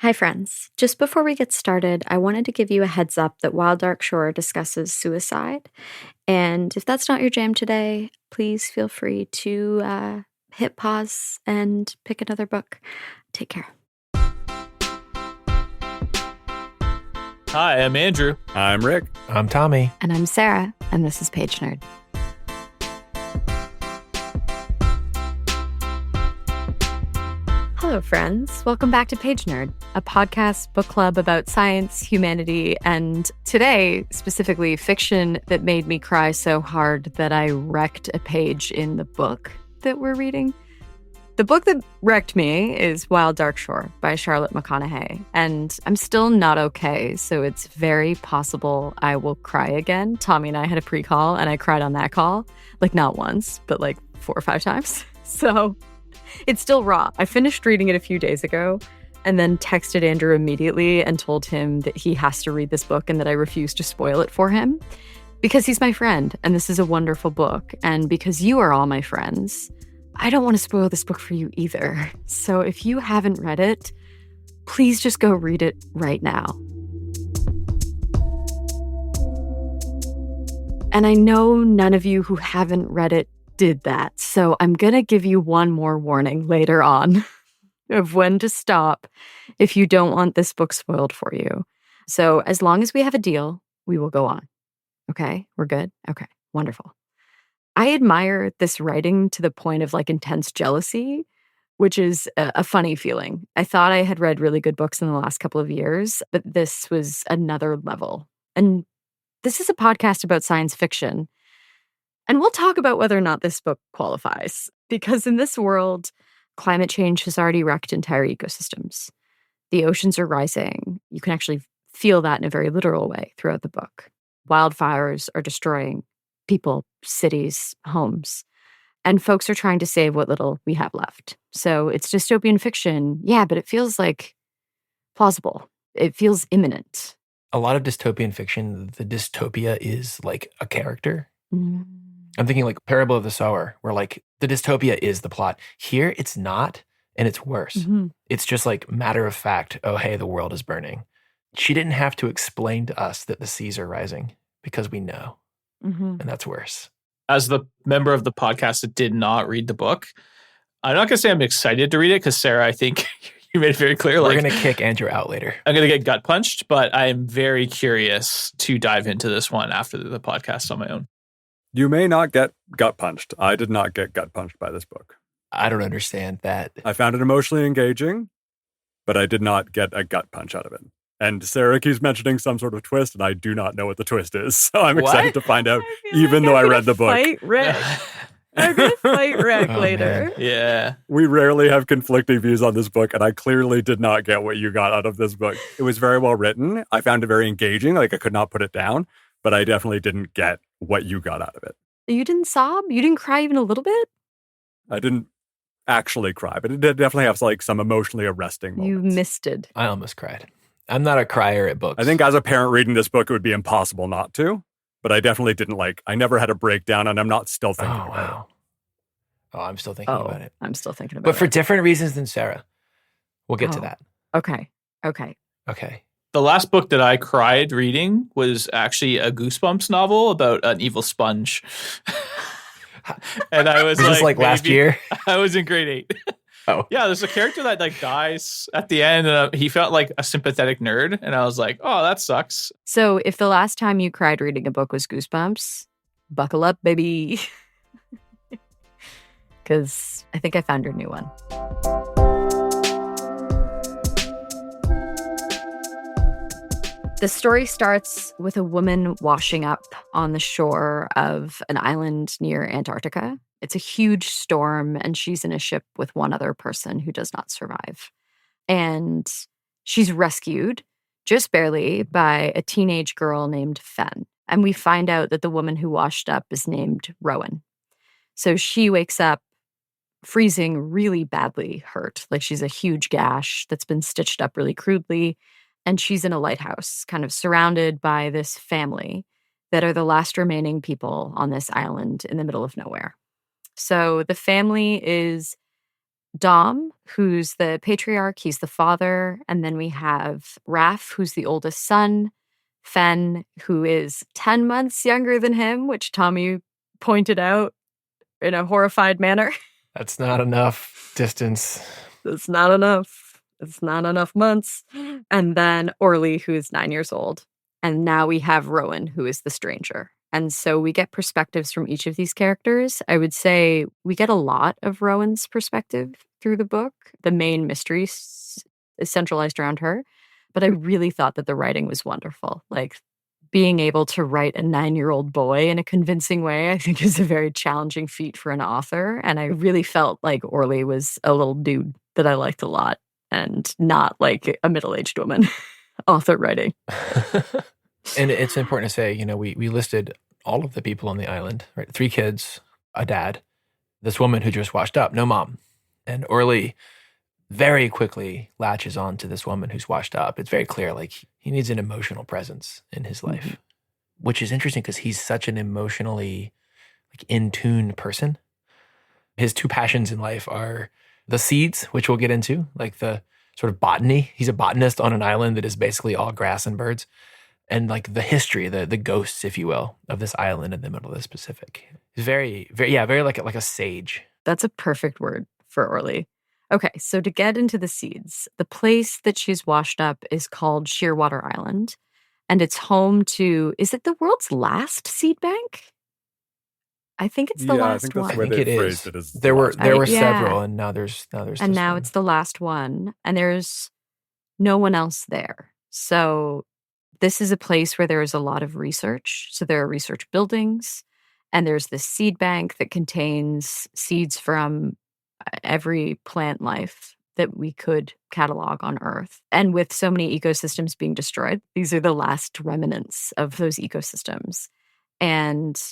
Hi, friends. Just before we get started, I wanted to give you a heads up that Wild Dark Shore discusses suicide. And if that's not your jam today, please feel free to hit pause and pick another book. Take care. Hi, I'm Andrew. I'm Rick. I'm Tommy. And I'm Sarah, and this is Pagenerd. Hello, friends. Welcome back to Pagenerd, a podcast book club about science, humanity, and today, specifically, fiction that made me cry so hard that I wrecked a page in the book that we're reading. The book that wrecked me is Wild Dark Shore by Charlotte McConaghy, and I'm still not okay, so it's very possible I will cry again. Tommy and I had a pre-call, and I cried on that call, like not once, but like 4 or 5 times. So it's still raw. I finished reading it a few days ago and then texted Andrew immediately and told him that he has to read this book and that I refuse to spoil it for him because he's my friend and this is a wonderful book. And because you are all my friends, I don't want to spoil this book for you either. So if you haven't read it, please just go read it right now. And I know none of you who haven't read it did that. So I'm going to give you one more warning later on of when to stop if you don't want this book spoiled for you. So as long as we have a deal, we will go on. Okay? We're good? Okay. Wonderful. I admire this writing to the point of like intense jealousy, which is a funny feeling. I thought I had read really good books in the last couple of years, but this was another level. And this is a podcast about science fiction. And we'll talk about whether or not this book qualifies, because in this world, climate change has already wrecked entire ecosystems. The oceans are rising. You can actually feel that in a very literal way throughout the book. Wildfires are destroying people, cities, homes, and folks are trying to save what little we have left. So it's dystopian fiction, yeah, but it feels like plausible. It feels imminent. A lot of dystopian fiction, the dystopia is like a character. Mm. I'm thinking like Parable of the Sower, where like the dystopia is the plot. Here, it's not, and it's worse. Mm-hmm. It's just like matter of fact, oh, hey, the world is burning. She didn't have to explain to us that the seas are rising because we know, and that's worse. As the member of the podcast that did not read the book, I'm not going to say I'm excited to read it because, Sarah, I think you made it very clear. We're going to kick Andrew out later. I'm going to get gut punched, but I am very curious to dive into this one after the podcast on my own. You may not get gut punched. I did not get gut punched by this book. I don't understand that. I found it emotionally engaging, but I did not get a gut punch out of it. And Sarah keeps mentioning some sort of twist, and I do not know what the twist is. So I'm excited to find out, even though I read the book. Fight Rick. I'm going to fight Rick later. Man. Yeah. We rarely have conflicting views on this book, and I clearly did not get what you got out of this book. It was very well written. I found it very engaging. Like, I could not put it down, but I definitely didn't get what you got out of it. You didn't sob? You didn't cry even a little bit? I didn't actually cry, but it did definitely have like some emotionally arresting moments. You misted. I almost cried. I'm not a crier at books. I think as a parent reading this book, it would be impossible not to, but I definitely didn't I never had a breakdown, and I'm not still thinking about it. Oh, I'm still thinking about it. I'm still thinking about But it. for different reasons than Sarah. We'll get to that. Okay. The last book that I cried reading was actually a Goosebumps novel about an evil sponge. And I was like last year? I was in grade 8. Oh. Yeah, there's a character that like dies at the end, and he felt like a sympathetic nerd, and I was like, oh, that sucks. So if the last time you cried reading a book was Goosebumps, buckle up, baby. Because I think I found your new one. The story starts with a woman washing up on the shore of an island near Antarctica. It's a huge storm, and she's in a ship with one other person who does not survive. And she's rescued, just barely, by a teenage girl named Fen. And we find out that the woman who washed up is named Rowan. So she wakes up freezing, really badly hurt. Like she's a huge gash that's been stitched up really crudely. And she's in a lighthouse, kind of surrounded by this family that are the last remaining people on this island in the middle of nowhere. So the family is Dom, who's the patriarch, he's the father. And then we have Raph, who's the oldest son. Fen, who is 10 months younger than him, which Tommy pointed out in a horrified manner. That's not enough distance. It's not enough. It's not enough months. And then Orly, who is 9 years old. And now we have Rowan, who is the stranger. And so we get perspectives from each of these characters. I would say we get a lot of Rowan's perspective through the book. The main mystery is centralized around her. But I really thought that the writing was wonderful. Like, being able to write a 9-year-old boy in a convincing way, I think, is a very challenging feat for an author. And I really felt like Orly was a little dude that I liked a lot and not like a middle-aged woman author writing. And it's important to say, we listed all of the people on the island, right? 3 kids, a dad, this woman who just washed up, no mom. And Orly very quickly latches on to this woman who's washed up. It's very clear, like, he needs an emotional presence in his life, which is interesting because he's such an emotionally in tune person. His 2 passions in life are the seeds, which we'll get into, like the sort of botany. He's a botanist on an island that is basically all grass and birds. And like the history, the ghosts, if you will, of this island in the middle of the Pacific. He's very, very, very like a sage. That's a perfect word for Orly. Okay, so to get into the seeds, the place that she's washed up is called Shearwater Island, and it's home to, is it the world's last seed bank? I think it's the last one. I think it is. There were several, and now there's and now it's the last one, and there's no one else there. So this is a place where there is a lot of research. So there are research buildings, and there's this seed bank that contains seeds from every plant life that we could catalog on Earth. And with so many ecosystems being destroyed, these are the last remnants of those ecosystems. And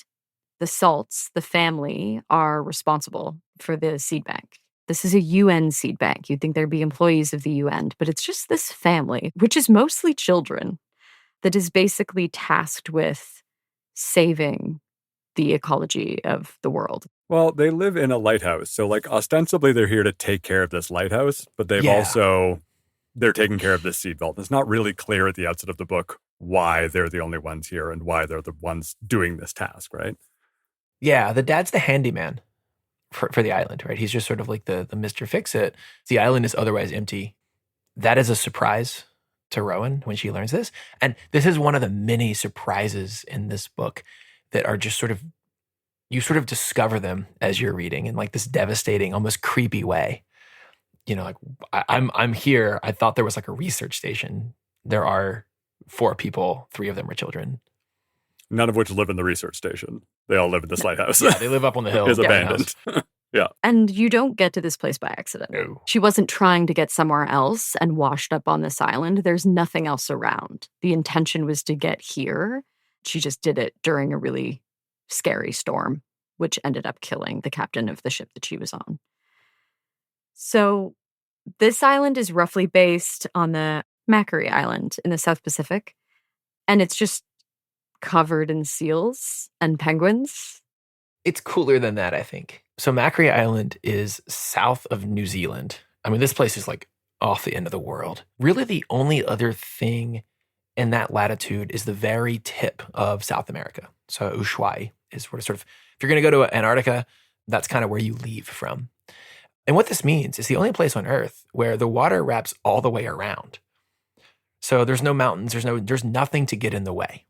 the Salts, the family, are responsible for the seed bank. This is a UN seed bank. You'd think there'd be employees of the UN, but it's just this family, which is mostly children, that is basically tasked with saving the ecology of the world. Well, they live in a lighthouse. So, like, ostensibly, they're here to take care of this lighthouse, but they're taking care of this seed vault. It's not really clear at the outset of the book why they're the only ones here and why they're the ones doing this task, right? Yeah, the dad's the handyman for the island, right? He's just sort of like the Mr. Fix-It. The island is otherwise empty. That is a surprise to Rowan when she learns this. And this is one of the many surprises in this book that are just you sort of discover them as you're reading in like this devastating, almost creepy way. Like I'm here. I thought there was like a research station. There are 4 people, 3 of them are children. None of which live in the research station. They all live in this lighthouse. Yeah, they live up on the hill. It's abandoned. Yeah. And you don't get to this place by accident. No. She wasn't trying to get somewhere else and washed up on this island. There's nothing else around. The intention was to get here. She just did it during a really scary storm, which ended up killing the captain of the ship that she was on. So this island is roughly based on the McConaghy Island in the South Pacific, and it's just covered in seals and penguins. It's cooler than that, I think. So McConaghy Island is south of New Zealand. I mean, this place is like off the end of the world. Really, the only other thing in that latitude is the very tip of South America. So Ushuaia is sort of, if you're going to go to Antarctica, that's kind of where you leave from. And what this means is the only place on Earth where the water wraps all the way around. So there's no mountains, there's nothing to get in the way.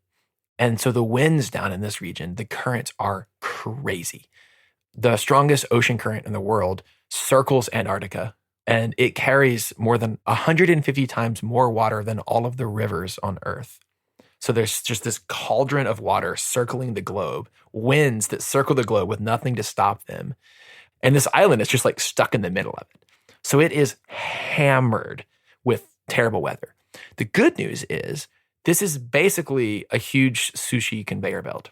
And so the winds down in this region, the currents are crazy. The strongest ocean current in the world circles Antarctica, and it carries more than 150 times more water than all of the rivers on Earth. So there's just this cauldron of water circling the globe, winds that circle the globe with nothing to stop them. And this island is just like stuck in the middle of it. So it is hammered with terrible weather. The good news is this is basically a huge sushi conveyor belt,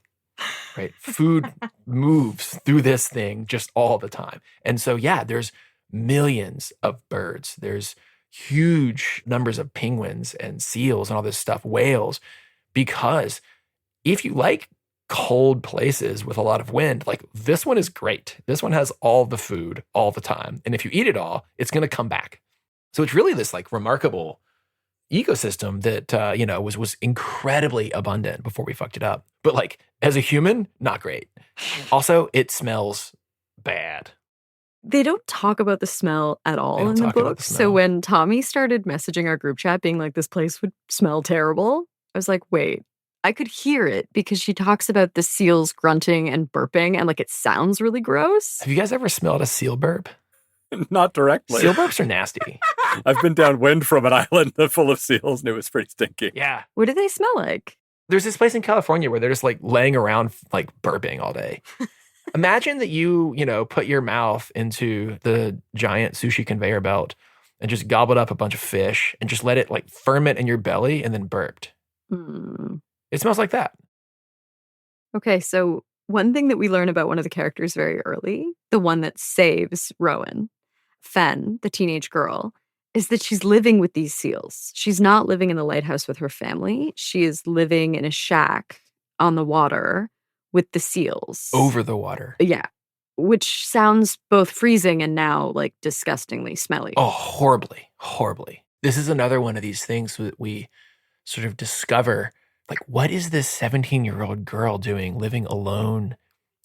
right? Food moves through this thing just all the time. And so, yeah, there's millions of birds. There's huge numbers of penguins and seals and all this stuff, whales, because if you like cold places with a lot of wind. Like this one is great. This one has all the food all the time. And if you eat it all, it's going to come back. So it's really this like remarkable ecosystem that, was incredibly abundant before we fucked it up. But like as a human, not great. Also, it smells bad. They don't talk about the smell at all in the book. So smell. when Tommy started messaging our group chat being like, this place would smell terrible, I was like, wait, I could hear it because she talks about the seals grunting and burping and like it sounds really gross. Have you guys ever smelled a seal burp? Not directly. Seal burps are nasty. I've been downwind from an island full of seals and it was pretty stinky. Yeah. What do they smell like? There's this place in California where they're just like laying around like burping all day. Imagine that you put your mouth into the giant sushi conveyor belt and just gobbled up a bunch of fish and just let it like ferment in your belly and then burped. Mm. It smells like that. Okay, so one thing that we learn about one of the characters very early, the one that saves Rowan, Fen, the teenage girl, is that she's living with these seals. She's not living in the lighthouse with her family. She is living in a shack on the water with the seals. Over the water. Yeah. Which sounds both freezing and now like disgustingly smelly. Oh, horribly, horribly. This is another one of these things that we sort of discover. Like, what is this 17-year-old girl doing living alone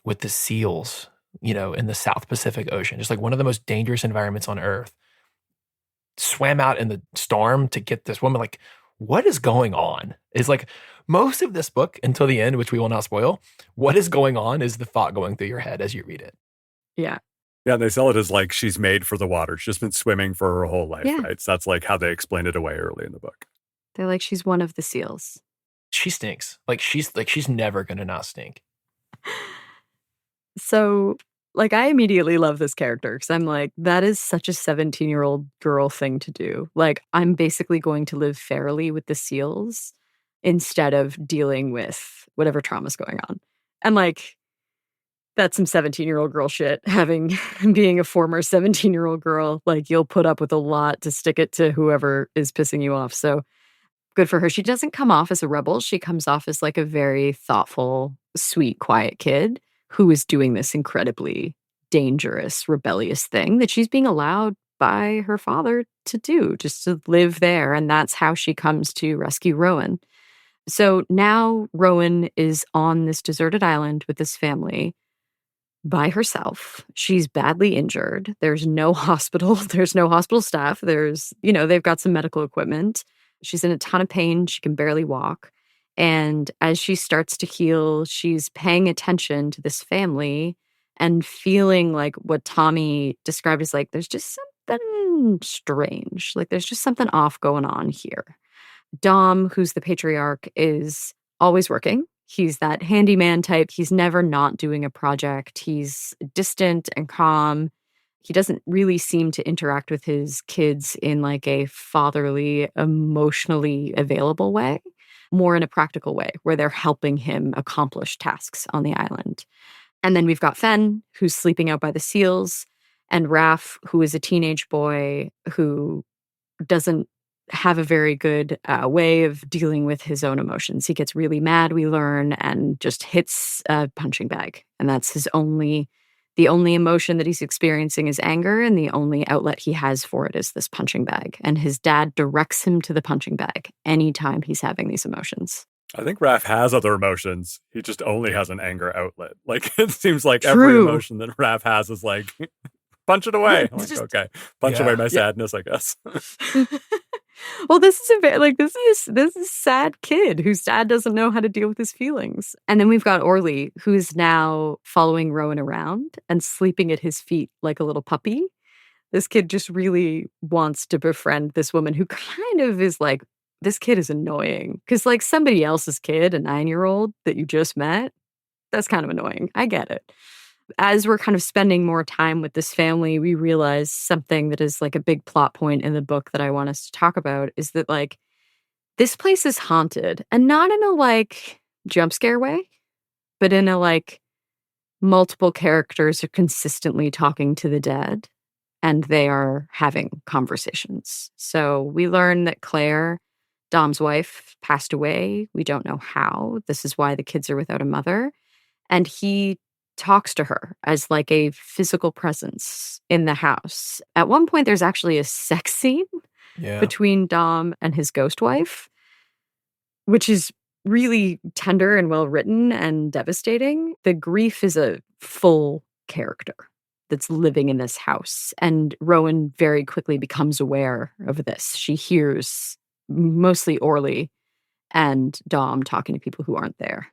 with the seals, in the South Pacific Ocean? Just like one of the most dangerous environments on Earth. Swam out in the storm to get this woman. Like, what is going on? Is like most of this book until the end, which we will not spoil. What is going on is the thought going through your head as you read it. Yeah. Yeah, and they sell it as like she's made for the water. She's just been swimming for her whole life, right? So that's like how they explain it away early in the book. They're like, she's one of the seals. She stinks. She's never gonna not stink. So, like, I immediately love this character because I'm like, that is such a 17-year-old girl thing to do. Like, I'm basically going to live fairly with the seals instead of dealing with whatever trauma's going on. And like, that's some 17-year-old girl shit. Being a former 17-year-old girl, like you'll put up with a lot to stick it to whoever is pissing you off. So good for her. She doesn't come off as a rebel. She comes off as like a very thoughtful, sweet, quiet kid who is doing this incredibly dangerous, rebellious thing that she's being allowed by her father to do, just to live there. And that's how she comes to rescue Rowan. So now Rowan is on this deserted island with this family by herself. She's badly injured. There's no hospital. There's no hospital staff. They've got some medical equipment. She's in a ton of pain. She can barely walk. And as she starts to heal, she's paying attention to this family and feeling like what Tommy described as like, there's just something strange. Like there's just something off going on here. Dom, who's the patriarch, is always working. He's that handyman type. He's never not doing a project. He's distant and calm. He doesn't really seem to interact with his kids in like a fatherly, emotionally available way, more in a practical way where they're helping him accomplish tasks on the island. And then we've got Fen, who's sleeping out by the seals, and Raph, who is a teenage boy who doesn't have a very good way of dealing with his own emotions. He gets really mad, we learn, and just hits a punching bag. And that's the only emotion that he's experiencing is anger, and the only outlet he has for it is this punching bag. And his dad directs him to the punching bag anytime he's having these emotions. I think Raph has other emotions. He just only has an anger outlet. Like, it seems like True. Every emotion that Raph has is like, punch it away. I'm like, Just- okay, punch away my sadness, I guess. Well, this is a sad kid whose dad doesn't know how to deal with his feelings. And then we've got Orly, who's now following Rowan around and sleeping at his feet like a little puppy. This kid just really wants to befriend this woman who kind of is like, this kid is annoying. Because like somebody else's kid, a 9-year-old that you just met, that's kind of annoying. I get it. As we're kind of spending more time with this family, we realize something that is like a big plot point in the book that I want us to talk about is that like this place is haunted, and not in a like jump scare way, but in a like multiple characters are consistently talking to the dead and they are having conversations. So we learn that Claire Dom's wife passed away. We don't know how. This is why the kids are without a mother. And he talks to her as like a physical presence in the house. At one point, there's actually a sex scene between Dom and his ghost wife, which is really tender and well written and devastating. The grief is a full character that's living in this house. And Rowan very quickly becomes aware of this. She hears mostly Orly and Dom talking to people who aren't there.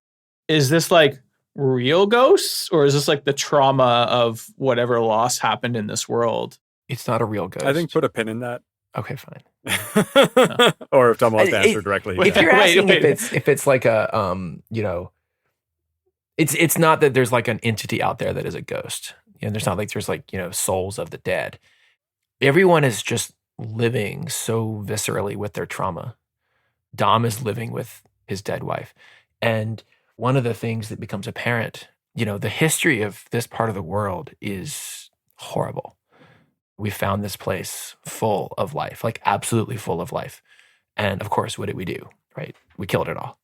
Is this like real ghosts, or is this like the trauma of whatever loss happened in this world? It's not a real ghost. I think put a pin in that. Okay, fine. Or if Tom wants to answer directly. If you're asking if it's like a it's not that there's like an entity out there that is a ghost. There's not like there's like, souls of the dead. Everyone is just living so viscerally with their trauma. Dom is living with his dead wife. And one of the things that becomes apparent, the history of this part of the world is horrible. We found this place full of life, like absolutely full of life. And of course, what did we do, right? We killed it all.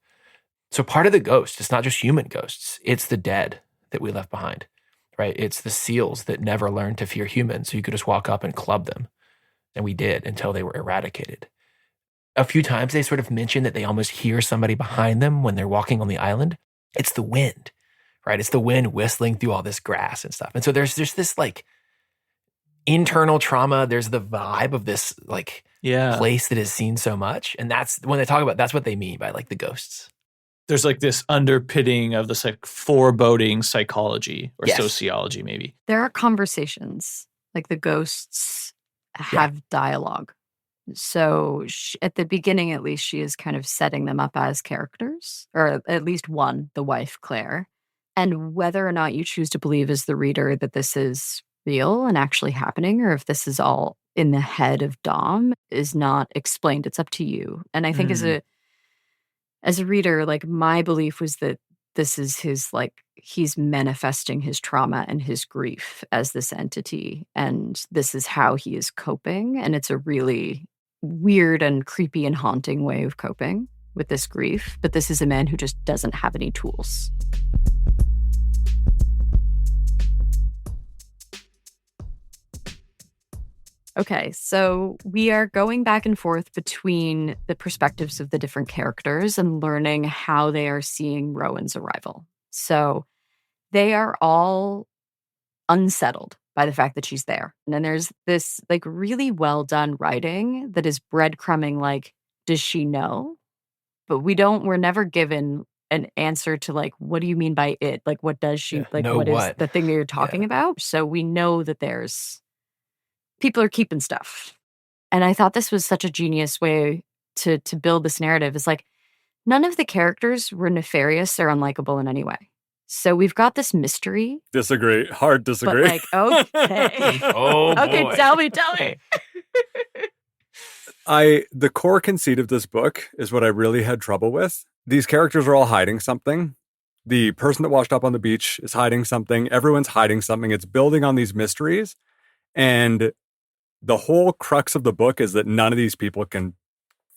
So part of the ghost, it's not just human ghosts, it's the dead that we left behind, right? It's the seals that never learned to fear humans, so you could just walk up and club them. And we did until they were eradicated. A few times they sort of mention that they almost hear somebody behind them when they're walking on the island. It's the wind, right? It's the wind whistling through all this grass and stuff. And so there's this like internal trauma. There's the vibe of this like place that has seen so much. And that's when they talk about, that's what they mean by like the ghosts. There's like this underpinning of this like foreboding psychology or sociology maybe. There are conversations, like the ghosts have dialogue. So at the beginning, at least, she is kind of setting them up as characters, or at least one, the wife, Claire. And whether or not you choose to believe as the reader that this is real and actually happening, or if this is all in the head of Dom, is not explained. It's up to you. And I think as a reader, like my belief was that this is his, like, he's manifesting his trauma and his grief as this entity. And this is how he is coping. And it's a really weird and creepy and haunting way of coping with this grief. But this is a man who just doesn't have any tools. Okay, so we are going back and forth between the perspectives of the different characters and learning how they are seeing Rowan's arrival. So they are all unsettled by the fact that she's there. And then there's this like really well done writing that is breadcrumbing, like, does she know? But we're never given an answer to like, what do you mean by it? Like, what does she, like, what is the thing that you're talking about? So we know that there's people are keeping stuff. And I thought this was such a genius way to build this narrative, is like, none of the characters were nefarious or unlikable in any way. So we've got this mystery. Disagree. Hard disagree. But like, okay. Okay, boy. tell me. The core conceit of this book is what I really had trouble with. These characters are all hiding something. The person that washed up on the beach is hiding something. Everyone's hiding something. It's building on these mysteries. And the whole crux of the book is that none of these people can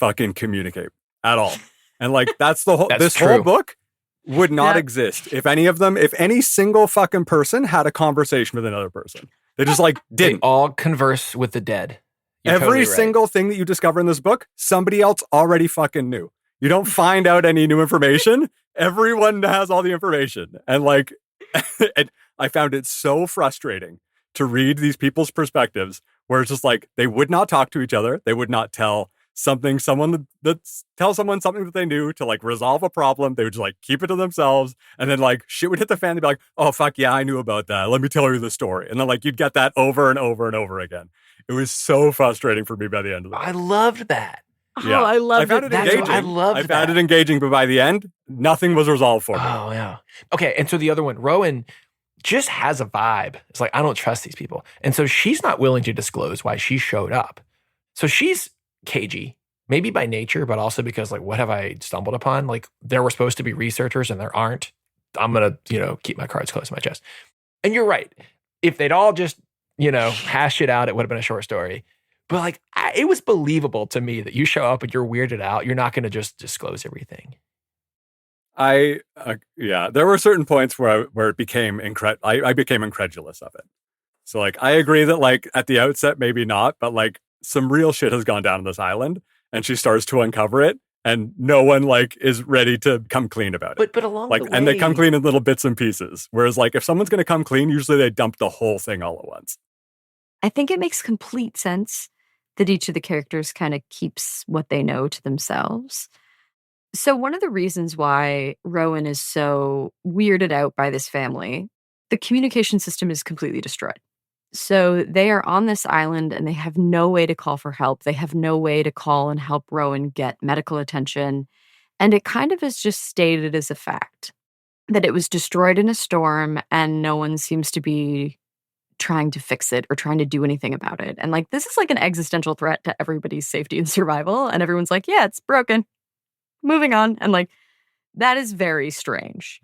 fucking communicate at all. And like, that's the whole, whole book would not exist if any single fucking person had a conversation with another person. They just like didn't. They all converse with the dead. You're Every totally right. single thing that you discover in this book, somebody else already fucking knew. You don't find out any new information. Everyone has all the information. And like, I found it so frustrating to read these people's perspectives where it's just like, they would not talk to each other. They would not tell someone that they knew to like resolve a problem. They would just like keep it to themselves. And then like shit would hit the fan. They'd be like, oh fuck yeah, I knew about that. Let me tell you the story. And then like, you'd get that over and over and over again. It was so frustrating for me by the end of it. I loved that. Yeah. Oh, I loved I found it engaging. I found it engaging, but by the end, nothing was resolved for me. Oh yeah. Okay. And so the other one, Rowan, just has a vibe. It's like, I don't trust these people. And so she's not willing to disclose why she showed up. So she's cagey, maybe by nature, but also because like, what have I stumbled upon? Like, there were supposed to be researchers and there aren't. I'm going to, keep my cards close to my chest. And you're right. If they'd all just, hash it out, it would have been a short story. But like, it was believable to me that you show up and you're weirded out. You're not going to just disclose everything. There were certain points where it became I became incredulous of it. So like, I agree that like at the outset, maybe not, but like some real shit has gone down on this island and she starts to uncover it and no one like is ready to come clean about it. But along like, the way, and they come clean in little bits and pieces. Whereas like if someone's going to come clean, usually they dump the whole thing all at once. I think it makes complete sense that each of the characters kind of keeps what they know to themselves. So one of the reasons why Rowan is so weirded out by this family, the communication system is completely destroyed. So they are on this island and they have no way to call for help. They have no way to call and help Rowan get medical attention. And it kind of is just stated as a fact that it was destroyed in a storm and no one seems to be trying to fix it or trying to do anything about it. And like, this is like an existential threat to everybody's safety and survival. And everyone's like, yeah, it's broken. Moving on. And like, that is very strange.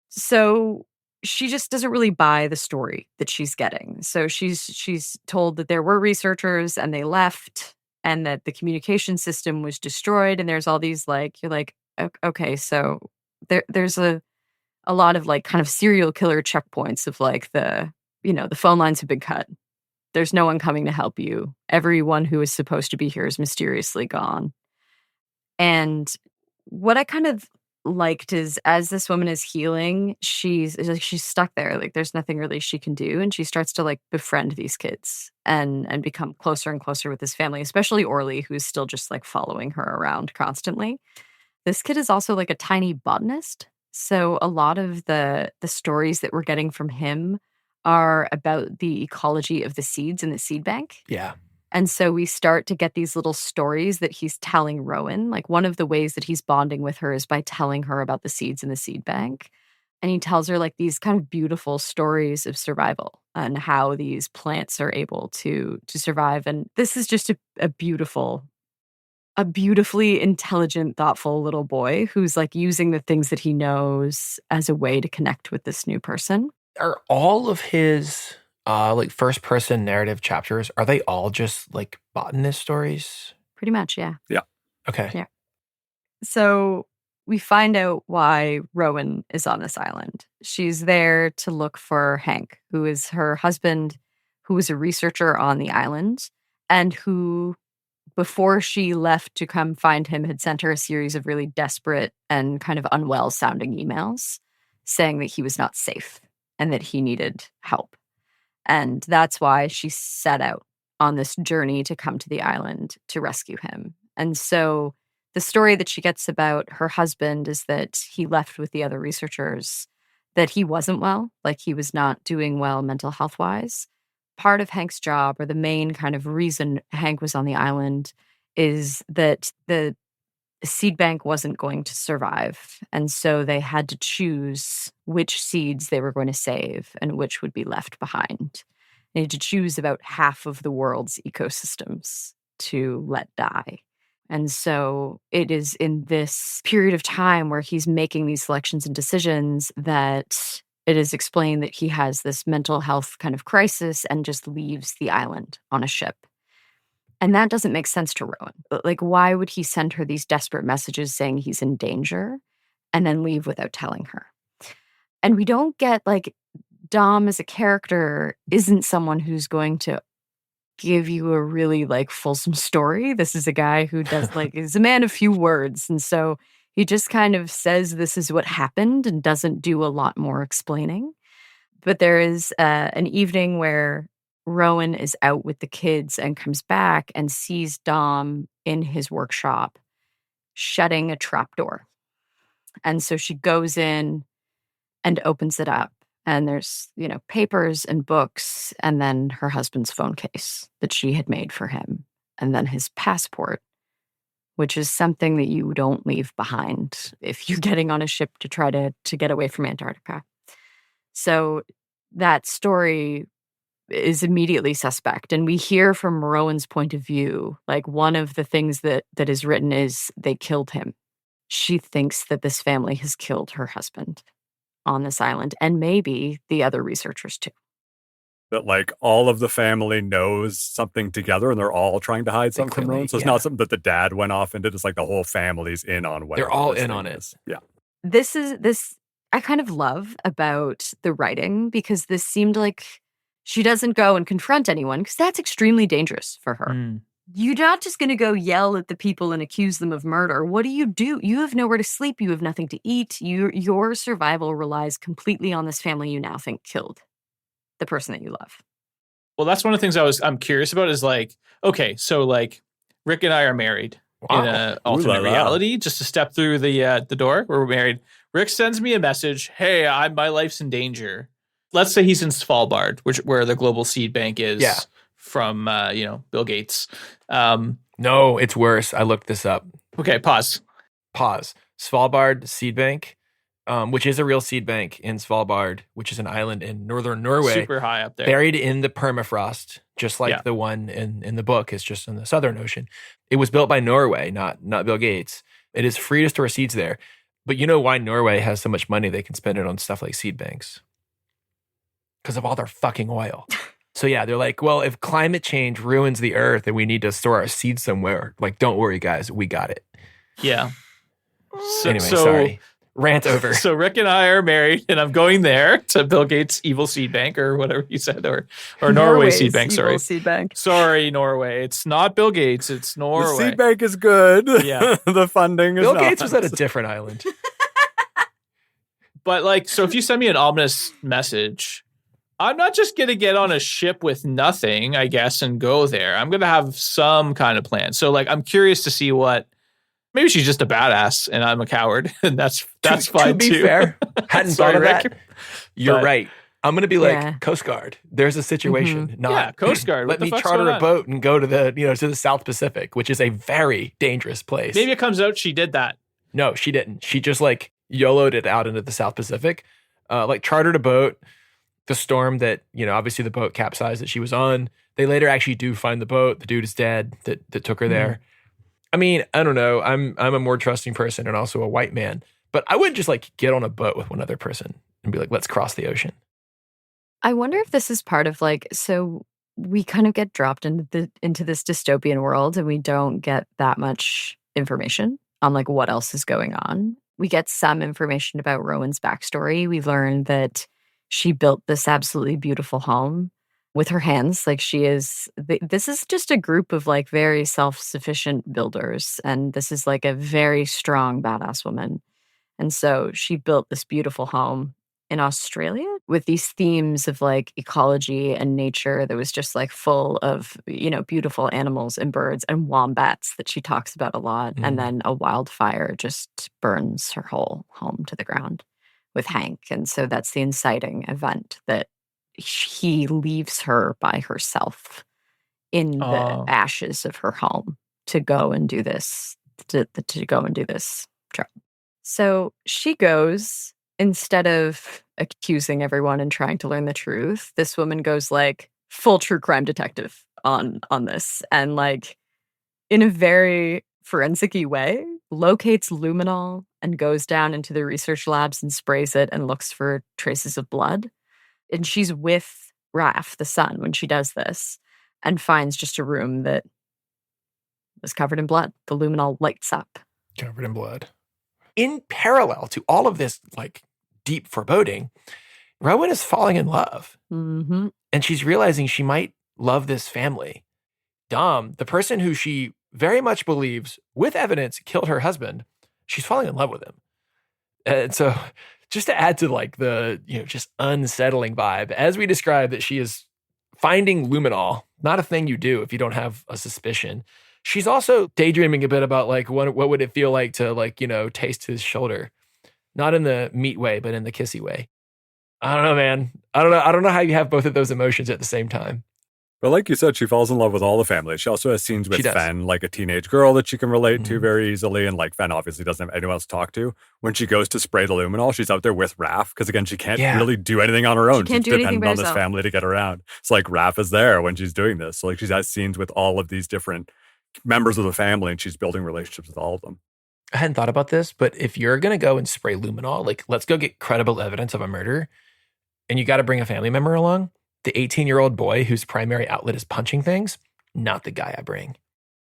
So she just doesn't really buy the story that she's getting. So she's told that there were researchers and they left and that the communication system was destroyed. And there's all these like, you're like, okay, so there's a lot of like kind of serial killer checkpoints of like the phone lines have been cut. There's no one coming to help you. Everyone who is supposed to be here is mysteriously gone. And what I kind of liked is as this woman is healing, she's stuck there. Like there's nothing really she can do. And she starts to like befriend these kids and become closer and closer with this family, especially Orly, who's still just like following her around constantly. This kid is also like a tiny botanist. So a lot of the stories that we're getting from him are about the ecology of the seeds in the seed bank. Yeah. And so we start to get these little stories that he's telling Rowan. Like one of the ways that he's bonding with her is by telling her about the seeds in the seed bank. And he tells her like these kind of beautiful stories of survival and how these plants are able to survive. And this is just a beautifully intelligent, thoughtful little boy who's like using the things that he knows as a way to connect with this new person. Are all of his like first person narrative chapters, are they all just like botanist stories? Pretty much, yeah. Yeah. Okay. Yeah. So we find out why Rowan is on this island. She's there to look for Hank, who is her husband, who was a researcher on the island, and who, before she left to come find him, had sent her a series of really desperate and kind of unwell sounding emails saying that he was not safe and that he needed help. And that's why she set out on this journey to come to the island to rescue him. And so the story that she gets about her husband is that he left with the other researchers, that he wasn't well, like he was not doing well mental health wise. Part of Hank's job, or the main kind of reason Hank was on the island, is that the seed bank wasn't going to survive. And so they had to choose which seeds they were going to save and which would be left behind. They had to choose about half of the world's ecosystems to let die. And so it is in this period of time where he's making these selections and decisions that it is explained that he has this mental health kind of crisis and just leaves the island on a ship. And that doesn't make sense to Rowan. But like, why would he send her these desperate messages saying he's in danger and then leave without telling her? And we don't get like Dom as a character isn't someone who's going to give you a really like fulsome story. This is a guy who does like is a man of few words. And so he just kind of says this is what happened and doesn't do a lot more explaining. But there is an evening where Rowan is out with the kids and comes back and sees Dom in his workshop shutting a trapdoor. And so she goes in and opens it up. And there's, papers and books, and then her husband's phone case that she had made for him, and then his passport, which is something that you don't leave behind if you're getting on a ship to try to get away from Antarctica. So that story is immediately suspect. And we hear from Rowan's point of view, like one of the things that is written is they killed him. She thinks that this family has killed her husband on this island, and maybe the other researchers too. that like all of the family knows something together and they're all trying to hide something from clearly, Rowan. So it's not something that the dad went off into. It's like the whole family's in on what They're all in on it. Yeah. This I kind of love about the writing, because this seemed like she doesn't go and confront anyone, because that's extremely dangerous for her. You're not just going to go yell at the people and accuse them of murder. What do? You have nowhere to sleep. You have nothing to eat. Your survival relies completely on this family you now think killed the person that you love. Well, that's one of the things I'm curious about is like, okay, so like Rick and I are married in an alternate reality. Just to step through the door where we're married, Rick sends me a message. Hey, my life's in danger. Let's say he's in Svalbard, where the global seed bank is from, Bill Gates. No, it's worse. I looked this up. Okay, pause. Svalbard seed bank, which is a real seed bank in Svalbard, which is an island in northern Norway. Super high up there. Buried in the permafrost, just like the one in the book is just in the Southern Ocean. It was built by Norway, not Bill Gates. It is free to store seeds there. But you know why Norway has so much money they can spend it on stuff like seed banks? Because of all their fucking oil. So yeah, they're like, well, if climate change ruins the earth and we need to store our seeds somewhere, like, don't worry, guys, we got it. Yeah. Anyway, sorry. Rant over. So Rick and I are married, and I'm going there to Bill Gates' evil seed bank, or whatever you said, or Norway seed bank. Sorry, seed bank. Sorry, Norway. It's not Bill Gates. It's Norway. The seed bank is good. Yeah, the funding is Bill not. Gates was at a different island. But like, so if you send me an ominous message, I'm not just going to get on a ship with nothing, I guess, and go there. I'm going to have some kind of plan. So like, I'm curious to see what. Maybe she's just a badass and I'm a coward, and that's fine too. To be fair, hadn't thought of that. You're right. I'm going to be like, Coast Guard. There's a situation. Not Coast Guard. Let me charter a boat and go to the South Pacific, which is a very dangerous place. Maybe it comes out she did that. No, she didn't. She just like YOLO'd it out into the South Pacific, like chartered a boat. The storm that, obviously the boat capsized that she was on. They later actually do find the boat. The dude is dead that took her there. I mean, I don't know. I'm a more trusting person and also a white man, but I wouldn't just like get on a boat with one other person and be like, let's cross the ocean. I wonder if this is part of like, so we kind of get dropped into this dystopian world and we don't get that much information on like what else is going on. We get some information about Rowan's backstory. We learn that she built this absolutely beautiful home with her hands. Like this is just a group of like very self-sufficient builders. And this is like a very strong, badass woman. And so she built this beautiful home in Australia with these themes of like ecology and nature that was just like full of, beautiful animals and birds and wombats that she talks about a lot. And then a wildfire just burns her whole home to the ground with Hank. And so that's the inciting event that he leaves her by herself in the ashes of her home to go and do this, to go and do this job. So she goes, instead of accusing everyone and trying to learn the truth, this woman goes like full true crime detective on this, and like in a very forensic-y way, locates luminol and goes down into the research labs and sprays it and looks for traces of blood. And she's with Raph, the son, when she does this, and finds just a room that was covered in blood. The luminol lights up. Covered in blood. In parallel to all of this, like, deep foreboding, Rowan is falling in love. Mm-hmm. And she's realizing she might love this family. Dom, the person who she very much believes, with evidence, killed her husband, she's falling in love with him. And so, just to add to like the, just unsettling vibe, as we described that she is finding luminol, not a thing you do if you don't have a suspicion. She's also daydreaming a bit about like, what would it feel like to like, taste his shoulder? Not in the meat way, but in the kissy way. I don't know, man. I don't know how you have both of those emotions at the same time. But like you said, she falls in love with all the family. She also has scenes with Fen, like a teenage girl that she can relate to very easily. And like Fen obviously doesn't have anyone else to talk to. When she goes to spray the luminol, she's out there with Raph. Because again, she can't really do anything on her own. She's dependent on this family to get around. So like Raph is there when she's doing this. So like she has scenes with all of these different members of the family and she's building relationships with all of them. I hadn't thought about this, but if you're going to go and spray luminol, like let's go get credible evidence of a murder and you got to bring a family member along, The 18-year-old boy whose primary outlet is punching things, not the guy I bring.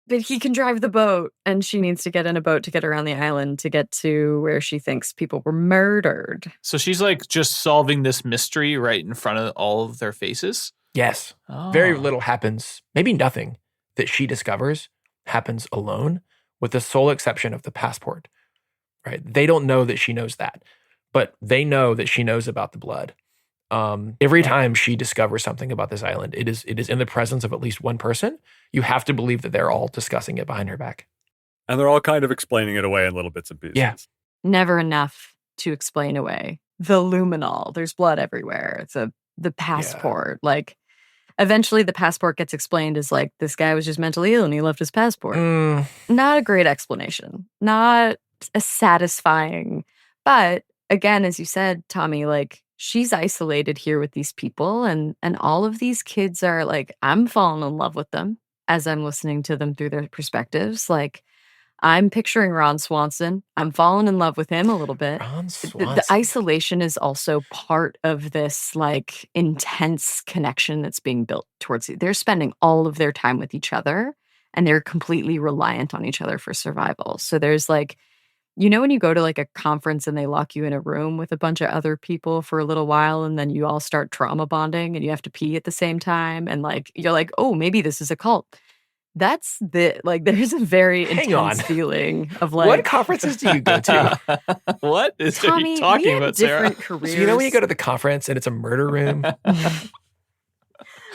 But he can drive the boat, and she needs to get in a boat to get around the island to get to where she thinks people were murdered. So she's like just solving this mystery right in front of all of their faces? Yes. Oh. Very little happens, maybe nothing, that she discovers happens alone, with the sole exception of the passport, right? They don't know that she knows that, but they know that she knows about the blood. Every time she discovers something about this island, it is in the presence of at least one person. You have to believe that they're all discussing it behind her back. And they're all kind of explaining it away in little bits and pieces. Yeah. Never enough to explain away the luminol. There's blood everywhere. The passport. Yeah. Like, eventually the passport gets explained as like, this guy was just mentally ill and he left his passport. Not a great explanation. Not a satisfying. But again, as you said, Tommy, like, she's isolated here with these people, and all of these kids are like, I'm falling in love with them as I'm listening to them through their perspectives. Like, I'm picturing Ron Swanson. I'm falling in love with him a little bit. Ron Swanson. The isolation is also part of this like intense connection that's being built towards you. They're spending all of their time with each other, and they're completely reliant on each other for survival. So there's like, you know, when you go to like a conference and they lock you in a room with a bunch of other people for a little while, and then you all start trauma bonding and you have to pee at the same time. And like, you're like, oh, maybe this is a cult. That's there's a very intense feeling of like. What conferences do you go to? What is Tommy, you talking we have about, Sarah? different careers. So you know when you go to the conference and it's a murder room?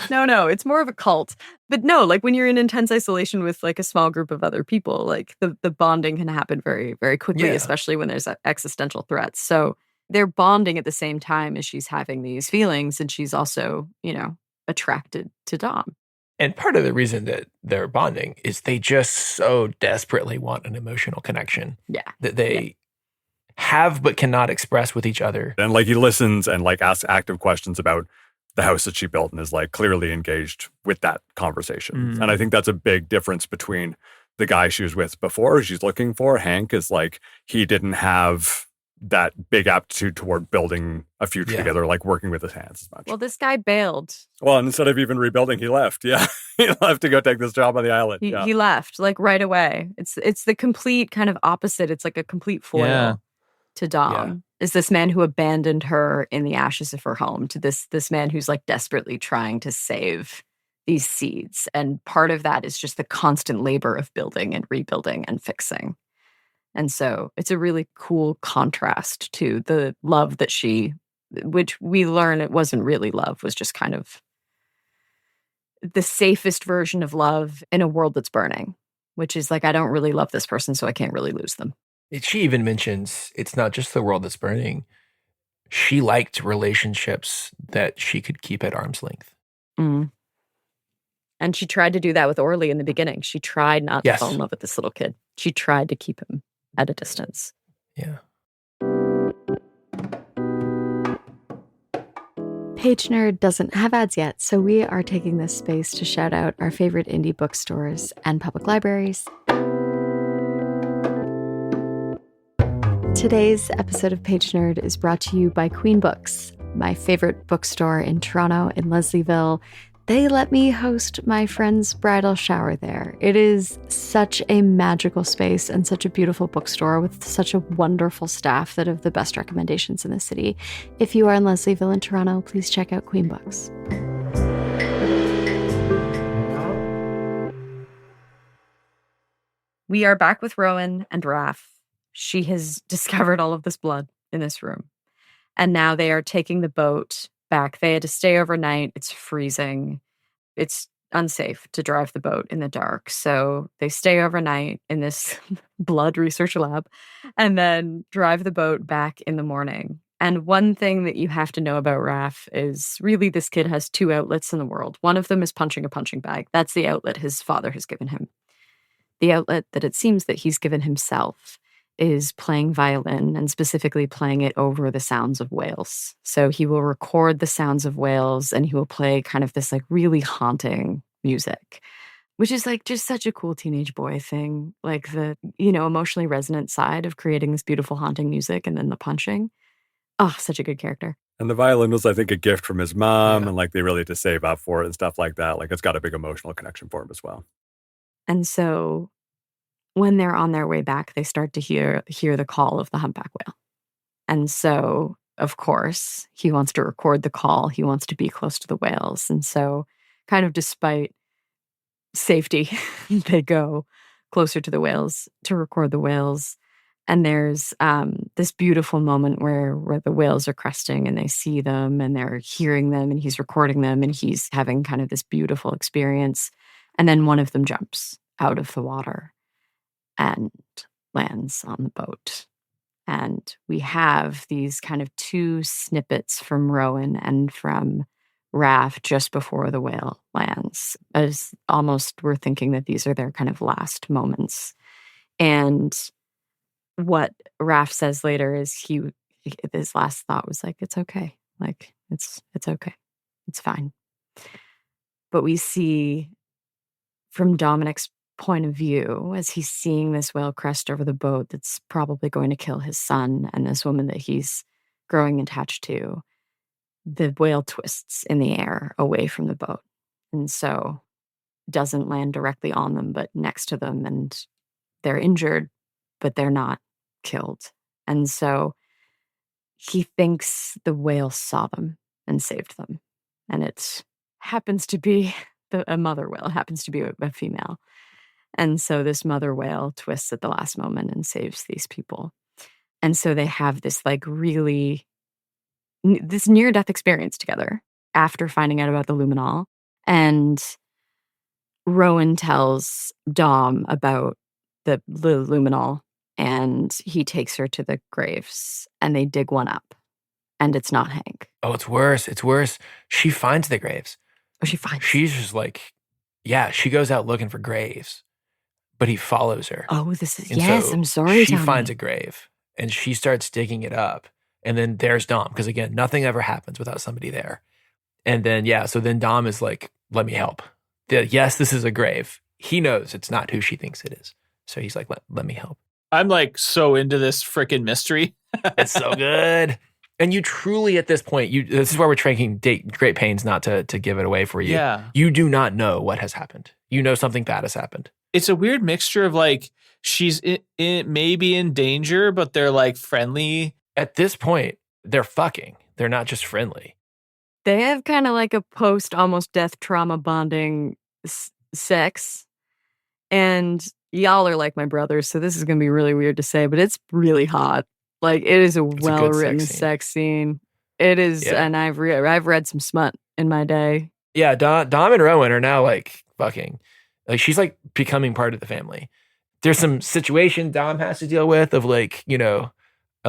No, it's more of a cult. But no, like when you're in intense isolation with like a small group of other people, like the bonding can happen very, very quickly, especially when there's existential threats. So they're bonding at the same time as she's having these feelings, and she's also, you know, attracted to Dom. And part of the reason that they're bonding is they just so desperately want an emotional connection. Yeah. That they have but cannot express with each other. And like he listens and like asks active questions about the house that she built and is like clearly engaged with that conversation. And I think that's a big difference between the guy she was with before, she's looking for. Hank is like, he didn't have that big aptitude toward building a future together, like working with his hands as much. Well, this guy bailed. Well, and instead of even rebuilding, he left. Yeah. He left to go take this job on the island. He left like right away. It's the complete kind of opposite. It's like a complete foil to Dom. Is this man who abandoned her in the ashes of her home to this man who's like desperately trying to save these seeds. And part of that is just the constant labor of building and rebuilding and fixing. And so it's a really cool contrast to the love that which we learn it wasn't really love, was just kind of the safest version of love in a world that's burning, which is like, I don't really love this person, so I can't really lose them. She even mentions it's not just the world that's burning. She liked relationships that she could keep at arm's length. And she tried to do that with Orly in the beginning. She tried not to fall in love with this little kid. She tried to keep him at a distance. Yeah. Pagenerd doesn't have ads yet, so we are taking this space to shout out our favorite indie bookstores and public libraries. Today's episode of Pagenerd is brought to you by Queen Books, my favorite bookstore in Toronto, in Leslieville. They let me host my friend's bridal shower there. It is such a magical space and such a beautiful bookstore with such a wonderful staff that have the best recommendations in the city. If you are in Leslieville in Toronto, please check out Queen Books. We are back with Rowan and Raph. She has discovered all of this blood in this room. And now they are taking the boat back. They had to stay overnight. It's freezing. It's unsafe to drive the boat in the dark. So they stay overnight in this blood research lab and then drive the boat back in the morning. And one thing that you have to know about Raph is really this kid has two outlets in the world. One of them is punching a punching bag. That's the outlet his father has given him. The outlet that it seems that he's given himself is playing violin, and specifically playing it over the sounds of whales. So he will record the sounds of whales and he will play kind of this like really haunting music, which is like just such a cool teenage boy thing. Like the, you know, emotionally resonant side of creating this beautiful haunting music and then the punching. Oh, such a good character. And the violin was, I think, a gift from his mom, and like they really had to save up for it and stuff like that. Like it's got a big emotional connection for him as well. And so when they're on their way back, they start to hear the call of the humpback whale. And so, of course, he wants to record the call. He wants to be close to the whales. And so, kind of despite safety, they go closer to the whales to record the whales. And there's this beautiful moment where the whales are cresting and they see them and they're hearing them and he's recording them and he's having kind of this beautiful experience. And then one of them jumps out of the water and lands on the boat. And we have these kind of two snippets from Rowan and from Raph just before the whale lands, as almost we're thinking that these are their kind of last moments. And what Raph says later is his last thought was like, it's okay. Like, it's okay. It's fine. But we see from Dominic's point of view, as he's seeing this whale crest over the boat that's probably going to kill his son and this woman that he's growing attached to, the whale twists in the air away from the boat. And so doesn't land directly on them, but next to them. And they're injured, but they're not killed. And so he thinks the whale saw them and saved them. And it happens to be a mother whale. It happens to be a female. And so this mother whale twists at the last moment and saves these people. And so they have this like really, this near-death experience together after finding out about the luminol. And Rowan tells Dom about the luminol and he takes her to the graves and they dig one up. And it's not Hank. Oh, it's worse. It's worse. She finds the graves. Oh, she finds. She's just like, yeah, she goes out looking for graves. But he follows her. Oh, this is, and yes, so I'm sorry. She finds a grave and she starts digging it up. And then there's Dom. Because again, nothing ever happens without somebody there. And then, so then Dom is like, let me help. Yes, this is a grave. He knows it's not who she thinks it is. So he's like, let me help. I'm like so into this freaking mystery. It's so good. And you truly, at this point, this is why we're taking great pains not to give it away for you. Yeah. You do not know what has happened. You know something bad has happened. It's a weird mixture of like, she's maybe in danger, but they're like friendly. At this point, they're fucking. They're not just friendly. They have kind of like a post almost death trauma bonding sex. And y'all are like my brothers, so this is going to be really weird to say, but it's really hot. Like, it is a well-written sex scene. It is, and I've read some smut in my day. Yeah, Dom and Rowan are now like fucking. Like, she's like becoming part of the family. There's some situation Dom has to deal with of like, I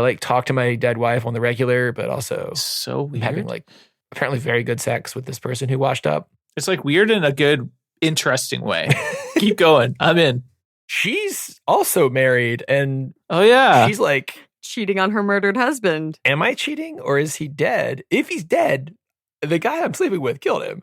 like talk to my dead wife on the regular, but also so weird. Having like apparently very good sex with this person who washed up. It's like weird in a good, interesting way. Keep going. I'm in. She's also married and she's like cheating on her murdered husband. Am I cheating or is he dead? If he's dead, the guy I'm sleeping with killed him.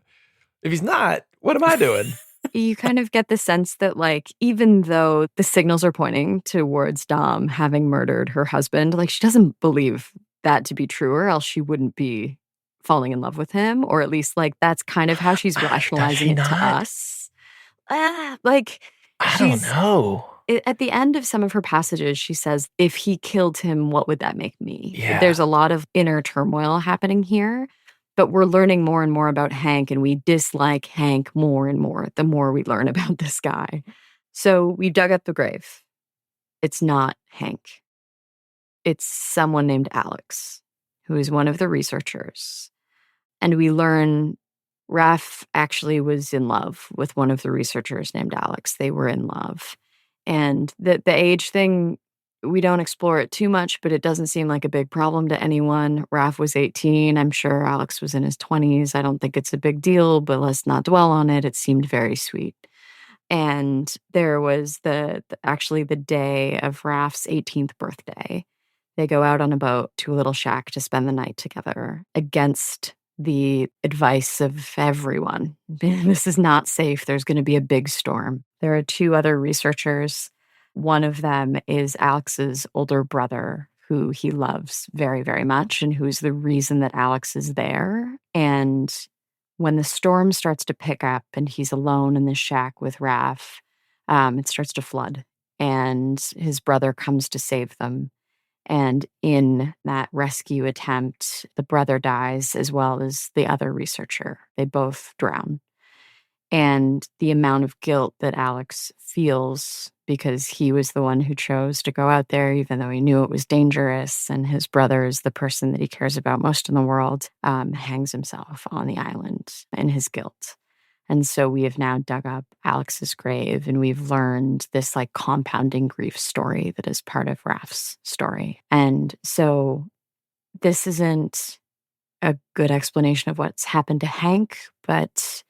If he's not, what am I doing? You kind of get the sense that, like, even though the signals are pointing towards Dom having murdered her husband, like, she doesn't believe that to be true, or else she wouldn't be falling in love with him, or at least, like, that's kind of how she's rationalizing it to us. I don't know. At the end of some of her passages, she says, if he killed him, what would that make me? Yeah. There's a lot of inner turmoil happening here. But we're learning more and more about Hank, and we dislike Hank more and more the more we learn about this guy. So we dug up the grave. It's not Hank. It's someone named Alex, who is one of the researchers. And we learn Raph actually was in love with one of the researchers named Alex. They were in love. And the age thing, we don't explore it too much, but it doesn't seem like a big problem to anyone. Raph was 18. I'm sure Alex was in his 20s. I don't think it's a big deal, but let's not dwell on it. It seemed very sweet. And there was actually the day of Raph's 18th birthday. They go out on a boat to a little shack to spend the night together against the advice of everyone. This is not safe. There's going to be a big storm. There are two other researchers. One of them is Alex's older brother, who he loves very, very much and who's the reason that Alex is there. And when the storm starts to pick up and he's alone in the shack with Raph, it starts to flood and his brother comes to save them. And in that rescue attempt, the brother dies as well as the other researcher. They both drown. And the amount of guilt that Alex feels because he was the one who chose to go out there, even though he knew it was dangerous, and his brother is the person that he cares about most in the world, hangs himself on the island in his guilt. And so we have now dug up Alex's grave, and we've learned this like compounding grief story that is part of Raph's story. And so this isn't a good explanation of what's happened to Hank, but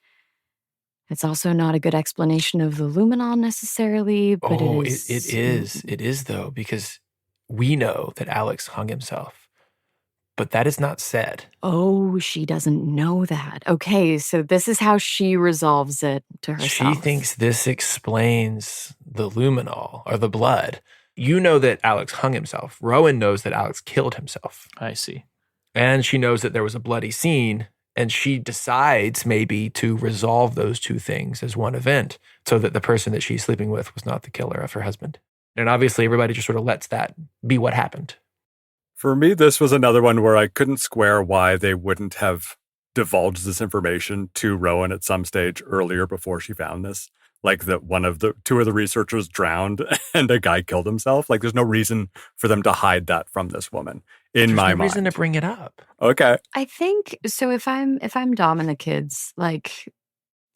it's also not a good explanation of the Luminol necessarily, but it is. It is though, because we know that Alex hung himself, but that is not said. Oh, she doesn't know that. Okay, so this is how she resolves it to herself. She thinks this explains the luminol or the blood. You know that Alex hung himself. Rowan knows that Alex killed himself. I see. And she knows that there was a bloody scene. And she decides maybe to resolve those two things as one event so that the person that she's sleeping with was not the killer of her husband. And obviously everybody just sort of lets that be what happened. For me, this was another one where I couldn't square why they wouldn't have divulged this information to Rowan at some stage earlier before she found this. Like that two of the researchers drowned and a guy killed himself. Like there's no reason for them to hide that from this woman in my mind. There's no reason to bring it up. Okay. I think so. If I'm Dom and the kids, like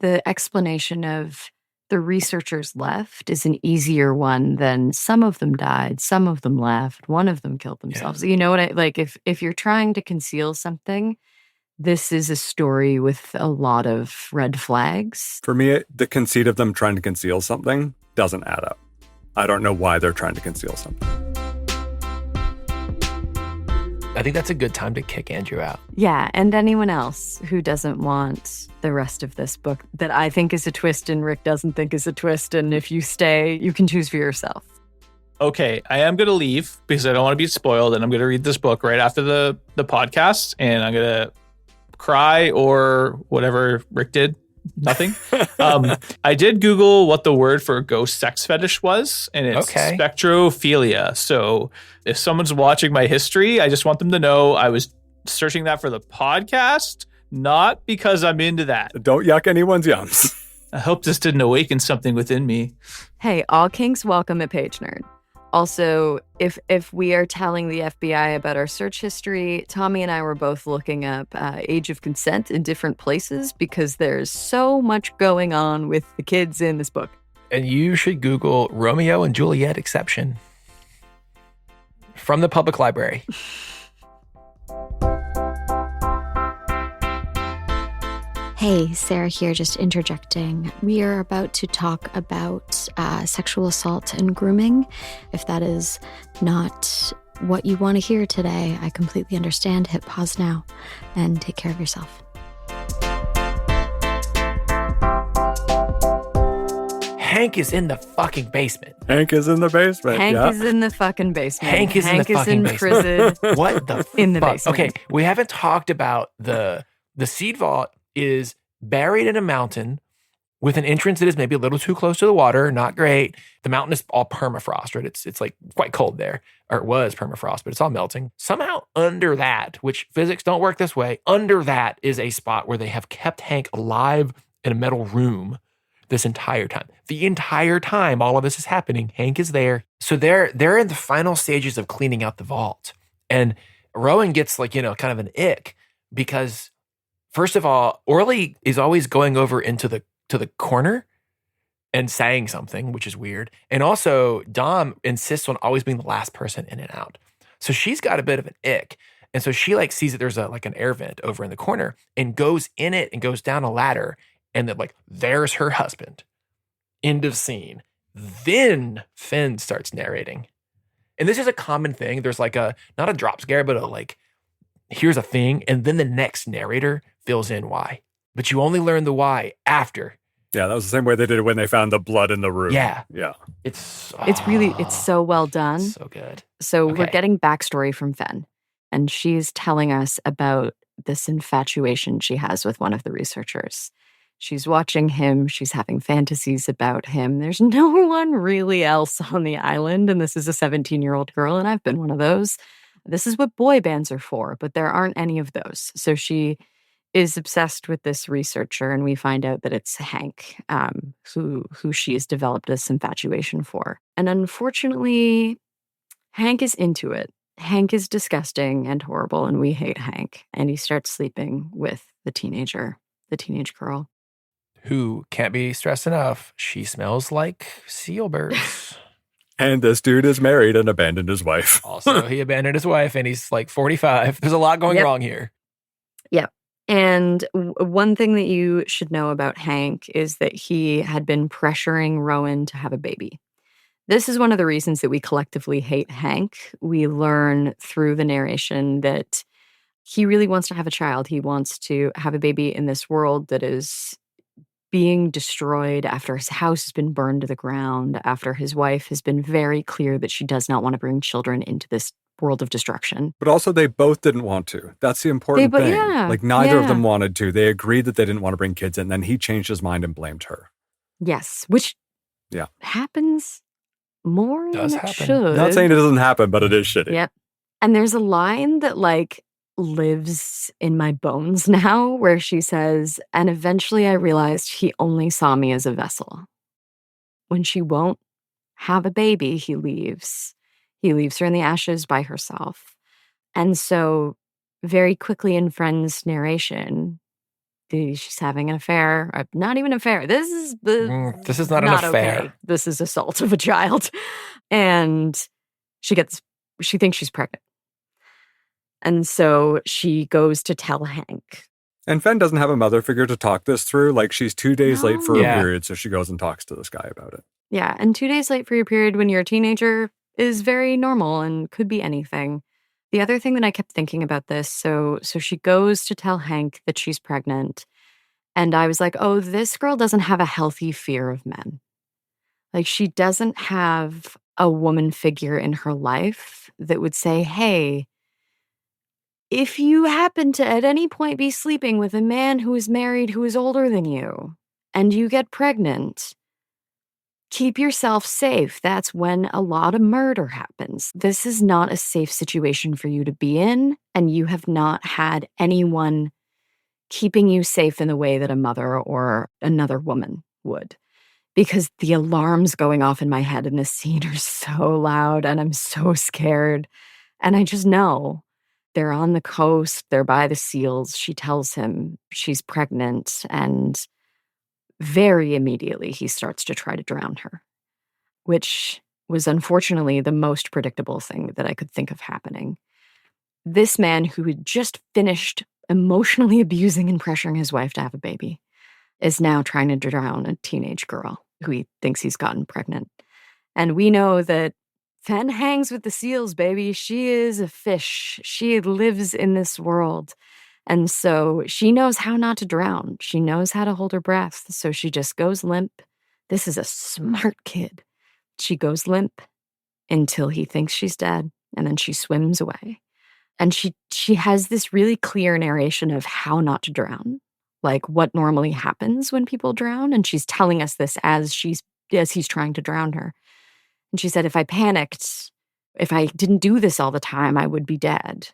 the explanation of the researchers left is an easier one than some of them died, some of them left, one of them killed themselves. Yeah. You know what I like? If you're trying to conceal something, this is a story with a lot of red flags. For me, the conceit of them trying to conceal something doesn't add up. I don't know why they're trying to conceal something. I think that's a good time to kick Andrew out. Yeah, and anyone else who doesn't want the rest of this book that I think is a twist and Rick doesn't think is a twist, and if you stay, you can choose for yourself. Okay, I am going to leave because I don't want to be spoiled, and I'm going to read this book right after the podcast, and I'm going to cry or whatever Rick did. Nothing. I did Google what the word for ghost sex fetish was, and it's spectrophilia. So if someone's watching my history, I just want them to know I was searching that for the podcast, not because I'm into that. Don't yuck anyone's yums. I hope this didn't awaken something within me. Hey, all kinks welcome at Pagenerd. Also, if we are telling the FBI about our search history, Tommy and I were both looking up age of consent in different places because there's so much going on with the kids in this book. And you should Google Romeo and Juliet exception from the public library. Hey, Sarah here, just interjecting. We are about to talk about sexual assault and grooming. If that is not what you want to hear today, I completely understand. Hit pause now and take care of yourself. Hank is in the fucking basement. Hank is in the basement. Hank is in the fucking basement. Hank is in the fucking basement. Prison. What the in the basement. Okay, we haven't talked about the seed vault is buried in a mountain with an entrance that is maybe a little too close to the water. Not great. The mountain is all permafrost, right? It's like quite cold there, or it was permafrost, but it's all melting. Somehow under that, which physics don't work this way, under that is a spot where they have kept Hank alive in a metal room this entire time. The entire time all of this is happening, Hank is there. So they're in the final stages of cleaning out the vault. And Rowan gets kind of an ick because first of all, Orly is always going over into the corner and saying something, which is weird. And also, Dom insists on always being the last person in and out. So she's got a bit of an ick. And so she sees that there's an air vent over in the corner and goes in it and goes down a ladder. And then there's her husband. End of scene. Then Finn starts narrating. And this is a common thing. There's not a drop scare, but here's a thing. And then the next narrator fills in why. But you only learn the why after Yeah, that was the same way they did it when they found the blood in the room. Yeah. Yeah. It's so well done. So good. So Okay. we're getting backstory from Fen, and she's telling us about this infatuation she has with one of the researchers. She's watching him. She's having fantasies about him. There's no one really else on the island, and this is a 17-year-old girl, and I've been one of those. This is what boy bands are for, but there aren't any of those. So she is obsessed with this researcher, and we find out that it's Hank, who she has developed this infatuation for. And unfortunately, Hank is into it. Hank is disgusting and horrible, and we hate Hank. And he starts sleeping with the teenage girl. Who can't be stressed enough. She smells like seal birds. And this dude is married and abandoned his wife. Also, he abandoned his wife, and he's like 45. There's a lot going wrong here. Yep. And one thing that you should know about Hank is that he had been pressuring Rowan to have a baby. This is one of the reasons that we collectively hate Hank. We learn through the narration that he really wants to have a child. He wants to have a baby in this world that is being destroyed after his house has been burned to the ground, after his wife has been very clear that she does not want to bring children into this world of destruction. But also they both didn't want to. That's the important thing. Yeah, like neither of them wanted to. They agreed that they didn't want to bring kids in. Then he changed his mind and blamed her. Yes, which happens more Does than it happen. should. Not saying it doesn't happen, but it is shitty. Yep. And there's a line that like lives in my bones now where she says, and eventually I realized he only saw me as a vessel. When she won't have a baby, he leaves. He leaves her in the ashes by herself. And so very quickly in Friend's narration, she's having an affair. Not even an affair. This is not an affair. Okay. This is assault of a child. And she thinks she's pregnant. And so she goes to tell Hank. And Fen doesn't have a mother figure to talk this through. Like she's 2 days late for her period, so she goes and talks to this guy about it. Yeah, and 2 days late for your period when you're a teenager is very normal and could be anything. The other thing that I kept thinking about this, so she goes to tell Hank that she's pregnant, and I was like, oh, this girl doesn't have a healthy fear of men. Like she doesn't have a woman figure in her life that would say, hey, if you happen to at any point be sleeping with a man who is married who is older than you and you get pregnant, keep yourself safe. That's when a lot of murder happens. This is not a safe situation for you to be in, and you have not had anyone keeping you safe in the way that a mother or another woman would. Because the alarms going off in my head in this scene are so loud, and I'm so scared. And I just know. They're on the coast, they're by the seals. She tells him she's pregnant, and very immediately he starts to try to drown her, which was unfortunately the most predictable thing that I could think of happening. This man who had just finished emotionally abusing and pressuring his wife to have a baby is now trying to drown a teenage girl who he thinks he's gotten pregnant. And we know that Fen hangs with the seals, baby. She is a fish. She lives in this world. And so she knows how not to drown. She knows how to hold her breath. So she just goes limp. This is a smart kid. She goes limp until he thinks she's dead, and then she swims away. And she has this really clear narration of how not to drown, like what normally happens when people drown. And she's telling us this as he's trying to drown her. And she said, if I panicked, if I didn't do this all the time, I would be dead.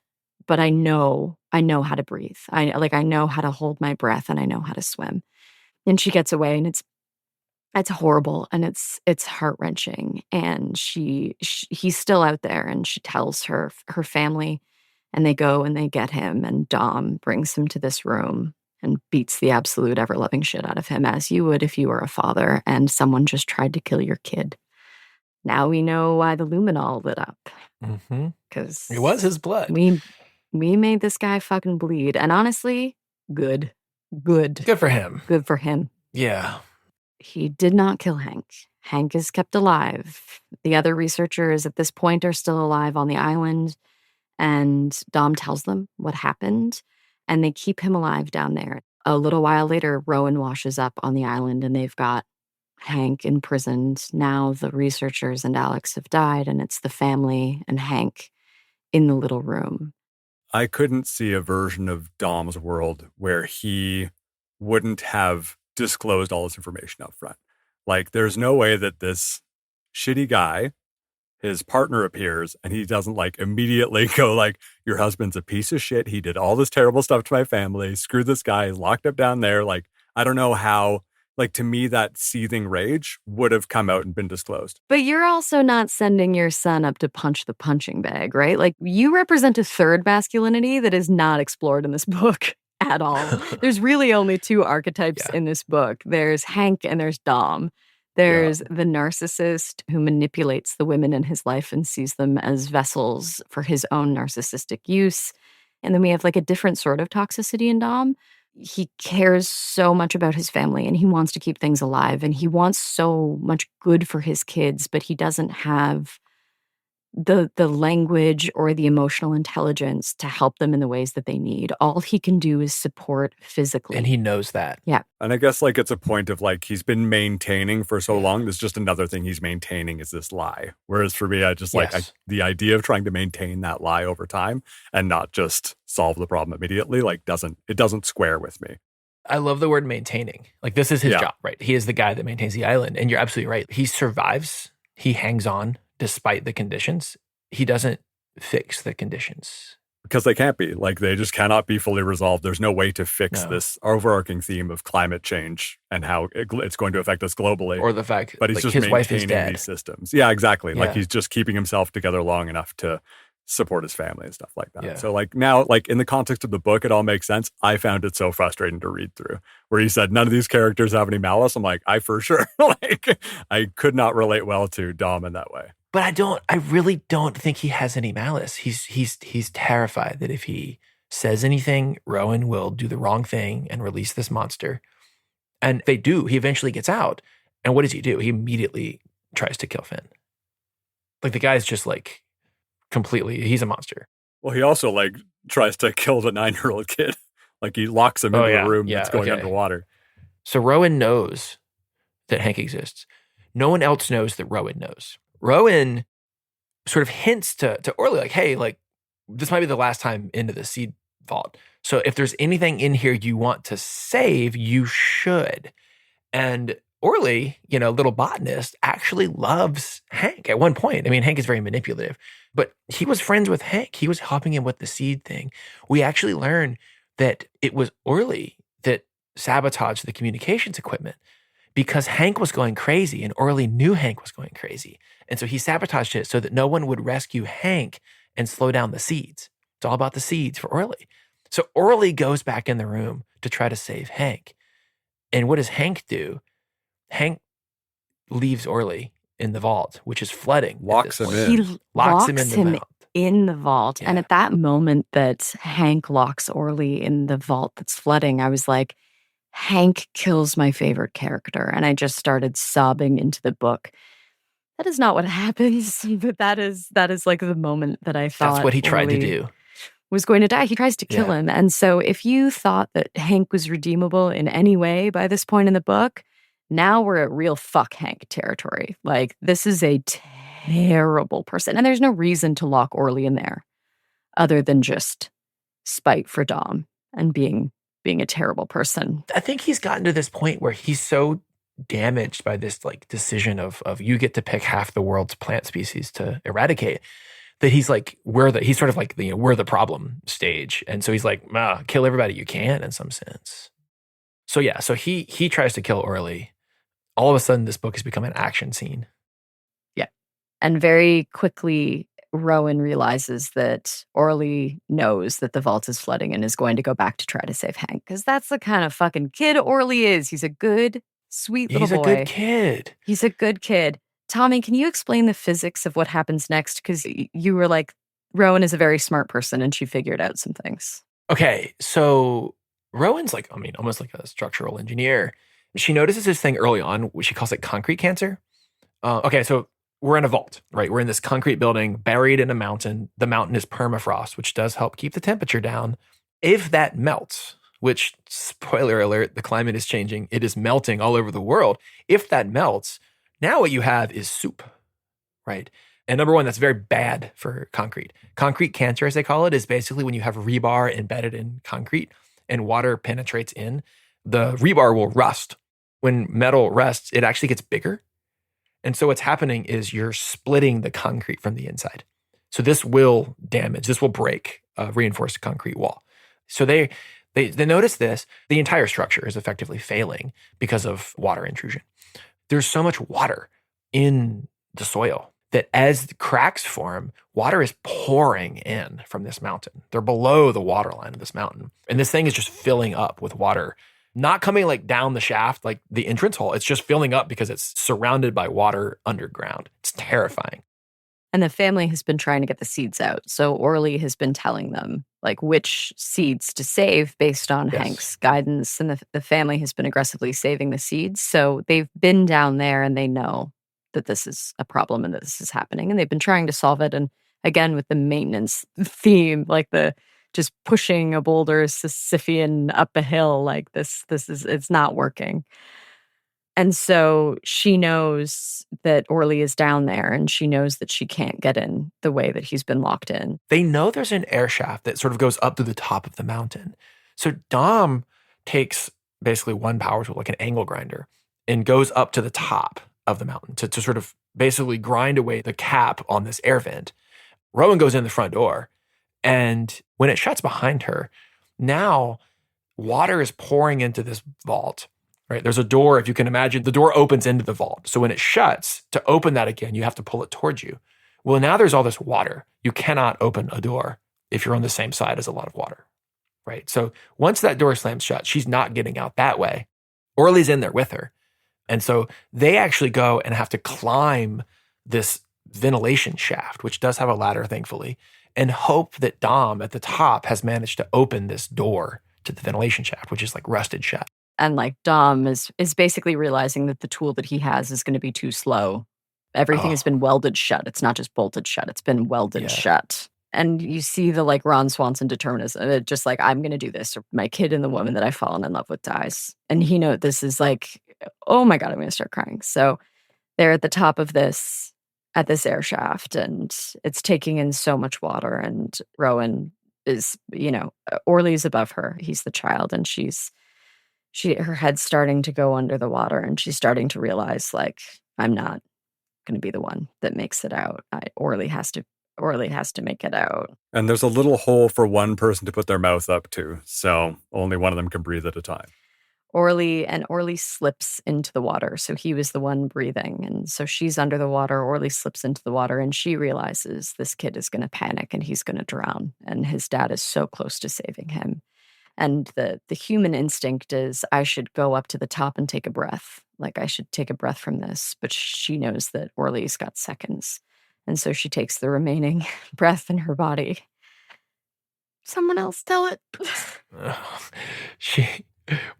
But I know how to breathe. I know how to hold my breath, and I know how to swim. And she gets away, and it's horrible, and it's heart-wrenching. And he's still out there, and she tells her family, and they go and they get him, and Dom brings him to this room and beats the absolute ever-loving shit out of him, as you would if you were a father and someone just tried to kill your kid. Now we know why the luminol lit up. Because it was his blood. We made this guy fucking bleed. And honestly, good. Good for him. Good for him. Yeah. He did not kill Hank. Hank is kept alive. The other researchers at this point are still alive on the island. And Dom tells them what happened. And they keep him alive down there. A little while later, Rowan washes up on the island and they've got Hank imprisoned. Now the researchers and Alex have died, and it's the family and Hank in the little room. I couldn't see a version of Dom's world where he wouldn't have disclosed all this information up front. Like, there's no way that this shitty guy, his partner appears, and he doesn't like immediately go like, your husband's a piece of shit. He did all this terrible stuff to my family. Screw this guy. He's locked up down there. Like, I don't know how, like, to me, that seething rage would have come out and been disclosed. But you're also not sending your son up to punch the punching bag, right? Like, you represent a third masculinity that is not explored in this book at all. There's really only two archetypes in this book. There's Hank and there's Dom. There's the narcissist who manipulates the women in his life and sees them as vessels for his own narcissistic use. And then we have like a different sort of toxicity in Dom. He cares so much about his family and he wants to keep things alive and he wants so much good for his kids, but he doesn't have the language or the emotional intelligence to help them in the ways that they need. All he can do is support physically. And he knows that. Yeah. And I guess like it's a point of like he's been maintaining for so long. There's just another thing he's maintaining is this lie. Whereas for me, I just the idea of trying to maintain that lie over time and not just solve the problem immediately, like doesn't square with me. I love the word maintaining. Like this is his job, right? He is the guy that maintains the island. And you're absolutely right. He survives. He hangs on despite the conditions. He doesn't fix the conditions. Because they can't be. Like, they just cannot be fully resolved. There's no way to fix this overarching theme of climate change and how it's going to affect us globally. Or the fact but he's like, just his wife is maintaining dead. these systems. Yeah, exactly. Yeah. Like, he's just keeping himself together long enough to support his family and stuff like that. Yeah. So, like, now, like, in the context of the book, it all makes sense. I found it so frustrating to read through. Where he said, none of these characters have any malice. I'm like, I for sure. Like, I could not relate well to Dom in that way. But I really don't think he has any malice. He's terrified that if he says anything, Rowan will do the wrong thing and release this monster. And they do. He eventually gets out. And what does he do? He immediately tries to kill Finn. Like the guy's just like completely, he's a monster. Well, he also like tries to kill the 9-year-old kid. Like he locks him into a room that's going underwater. So Rowan knows that Hank exists. No one else knows that Rowan knows. Rowan sort of hints to Orly, like, hey, like, this might be the last time into the seed vault. So if there's anything in here you want to save, you should. And Orly, little botanist, actually loves Hank at one point. I mean, Hank is very manipulative, but he was friends with Hank. He was helping him with the seed thing. We actually learn that it was Orly that sabotaged the communications equipment because Hank was going crazy and Orly knew Hank was going crazy. And so he sabotaged it so that no one would rescue Hank and slow down the seeds. It's all about the seeds for Orly. So Orly goes back in the room to try to save Hank. And what does Hank do? Hank leaves Orly in the vault, which is flooding. Locks him in. He locks him in the vault. Yeah. And at that moment that Hank locks Orly in the vault that's flooding, I was like, Hank kills my favorite character. And I just started sobbing into the book. That is not what happens, but that is like the moment that I thought that's what he tried Orly to do. Was going to die. He tries to kill him. And so if you thought that Hank was redeemable in any way by this point in the book, now we're at real fuck Hank territory. Like, this is a terrible person. And there's no reason to lock Orly in there other than just spite for Dom and being a terrible person. I think he's gotten to this point where he's so damaged by this like decision of you get to pick half the world's plant species to eradicate that he's like he's sort of like we're the problem stage, and so he's like kill everybody you can in some sense. So he tries to kill Orly. All of a sudden this book has become an action scene. Yeah. And very quickly Rowan realizes that Orly knows that the vault is flooding and is going to go back to try to save Hank, because that's the kind of fucking kid Orly is. He's a good, sweet little boy. He's a good kid. He's a good kid. Tommy, can you explain the physics of what happens next? Because you were like, Rowan is a very smart person and she figured out some things. Okay, so Rowan's like, almost like a structural engineer. She notices this thing early on, which she calls it concrete cancer. Okay, so we're in a vault, right? We're in this concrete building buried in a mountain. The mountain is permafrost, which does help keep the temperature down. If that melts, which, spoiler alert, the climate is changing. It is melting all over the world. If that melts, now what you have is soup, right? And number one, that's very bad for concrete. Concrete cancer, as they call it, is basically when you have rebar embedded in concrete and water penetrates in, the rebar will rust. When metal rusts, it actually gets bigger. And so what's happening is you're splitting the concrete from the inside. So this will damage, this will break a reinforced concrete wall. So they notice this. The entire structure is effectively failing because of water intrusion. There's so much water in the soil that as the cracks form, water is pouring in from this mountain. They're below the water line of this mountain. And this thing is just filling up with water, not coming like down the shaft, like the entrance hole. It's just filling up because it's surrounded by water underground. It's terrifying. And the family has been trying to get the seeds out. So Orly has been telling them like which seeds to save based on Hank's guidance. And the family has been aggressively saving the seeds. So they've been down there and they know that this is a problem and that this is happening. And they've been trying to solve it. And again, with the maintenance theme, like the just pushing a boulder Sisyphean up a hill, like this is, it's not working. And so she knows that Orly is down there and she knows that she can't get in the way that he's been locked in. They know there's an air shaft that sort of goes up to the top of the mountain. So Dom takes basically one power tool, like an angle grinder, and goes up to the top of the mountain to sort of basically grind away the cap on this air vent. Rowan goes in the front door, and when it shuts behind her, now water is pouring into this vault. Right? There's a door, if you can imagine, the door opens into the vault. So when it shuts, to open that again, you have to pull it towards you. Well, now there's all this water. You cannot open a door if you're on the same side as a lot of water, right? So once that door slams shut, she's not getting out that way. Orly's in there with her. And so they actually go and have to climb this ventilation shaft, which does have a ladder, thankfully, and hope that Dom at the top has managed to open this door to the ventilation shaft, which is like rusted shut. And like Dom is basically realizing that the tool that he has is going to be too slow. Everything has been welded shut. It's not just bolted shut. It's been welded shut. And you see the like Ron Swanson determinism, just like, I'm going to do this, or my kid and the woman that I've fallen in love with dies. And he knows this is like, oh my God, I'm going to start crying. So they're at the top of this, at this air shaft, and it's taking in so much water. And Rowan is, Orly's above her. He's the child, and her head's starting to go under the water, and she's starting to realize, like, I'm not going to be the one that makes it out. Orly has to make it out. And there's a little hole for one person to put their mouth up to, so only one of them can breathe at a time. Orly slips into the water, so he was the one breathing, and so she's under the water. Orly slips into the water, and she realizes this kid is going to panic and he's going to drown, and his dad is so close to saving him. And the human instinct is, I should go up to the top and take a breath. Like, I should take a breath from this. But she knows that Orly's got seconds. And so she takes the remaining breath in her body. Someone else tell it.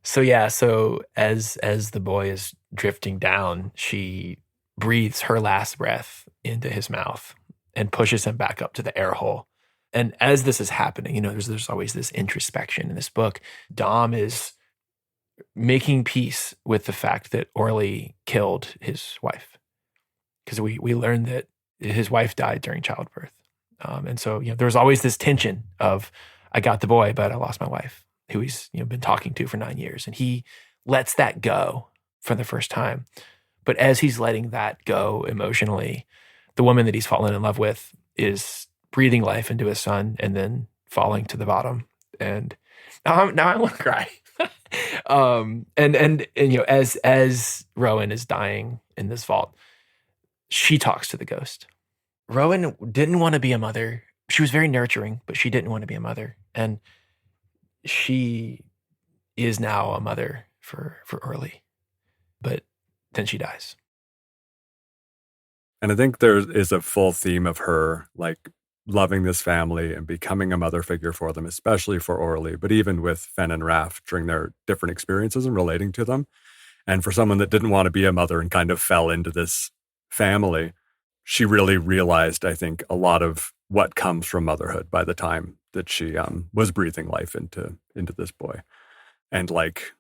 So as the boy is drifting down, she breathes her last breath into his mouth and pushes him back up to the air hole. And as this is happening, there's always this introspection in this book. Dom is making peace with the fact that Orly killed his wife, because we learned that his wife died during childbirth. And so, there's always this tension of, I got the boy, but I lost my wife, who he's been talking to for 9 years. And he lets that go for the first time. But as he's letting that go emotionally, the woman that he's fallen in love with is breathing life into his son and then falling to the bottom. And now I want to cry. And as Rowan is dying in this vault, she talks to the ghost. Rowan didn't want to be a mother. She was very nurturing, but she didn't want to be a mother. And she is now a mother for Orly. But then she dies. And I think there is a full theme of her, like, loving this family and becoming a mother figure for them, especially for Orly, but even with Fen and Raph during their different experiences and relating to them. And for someone that didn't want to be a mother and kind of fell into this family, she really realized, I think, a lot of what comes from motherhood by the time that she was breathing life into this boy. and like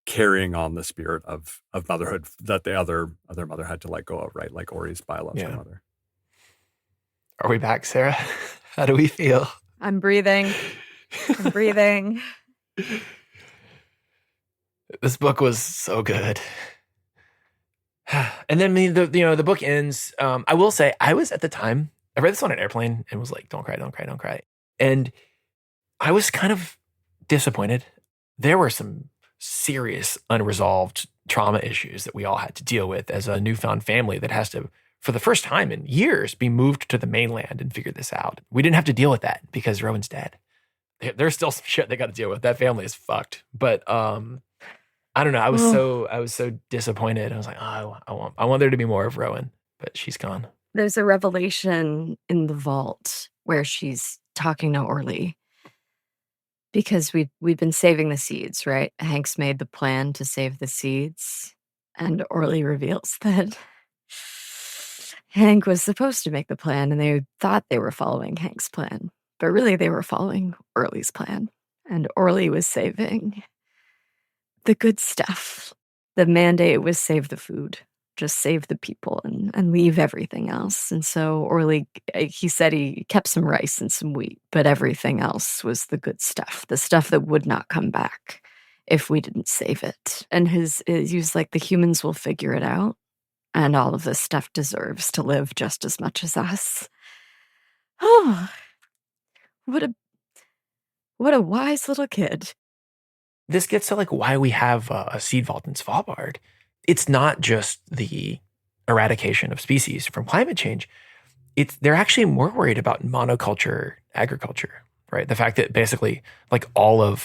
carrying on the spirit of motherhood that the other mother had to let go of, right? Like Ori's biological mother. Are we back, Sarah? How do we feel? I'm breathing. I'm breathing. This book was so good. And then the book ends. I will say, I was at the time, I read this on an airplane and was like, don't cry, don't cry, don't cry. And I was kind of disappointed. There were some serious unresolved trauma issues that we all had to deal with as a newfound family that has to, for the first time in years, be moved to the mainland and figure this out. We didn't have to deal with that because Rowan's dead. There's still some shit they got to deal with. That family is fucked. But I don't know. I was so disappointed. I was like, oh, I want there to be more of Rowan, but she's gone. There's a revelation in the vault where she's talking to Orly. Because we've been saving the seeds, right? Hank's made the plan to save the seeds, and Orly reveals that Hank was supposed to make the plan, and they thought they were following Hank's plan, but really they were following Orly's plan, and Orly was saving the good stuff. The mandate was save the food, just save the people and leave everything else. And so Orly, he said he kept some rice and some wheat, but everything else was the good stuff, the stuff that would not come back if we didn't save it. And he was like, the humans will figure it out, and all of this stuff deserves to live just as much as us. Oh, what a wise little kid. This gets to like why we have a seed vault in Svalbard. It's not just the eradication of species from climate change. They're actually more worried about monoculture agriculture, right? The fact that basically like all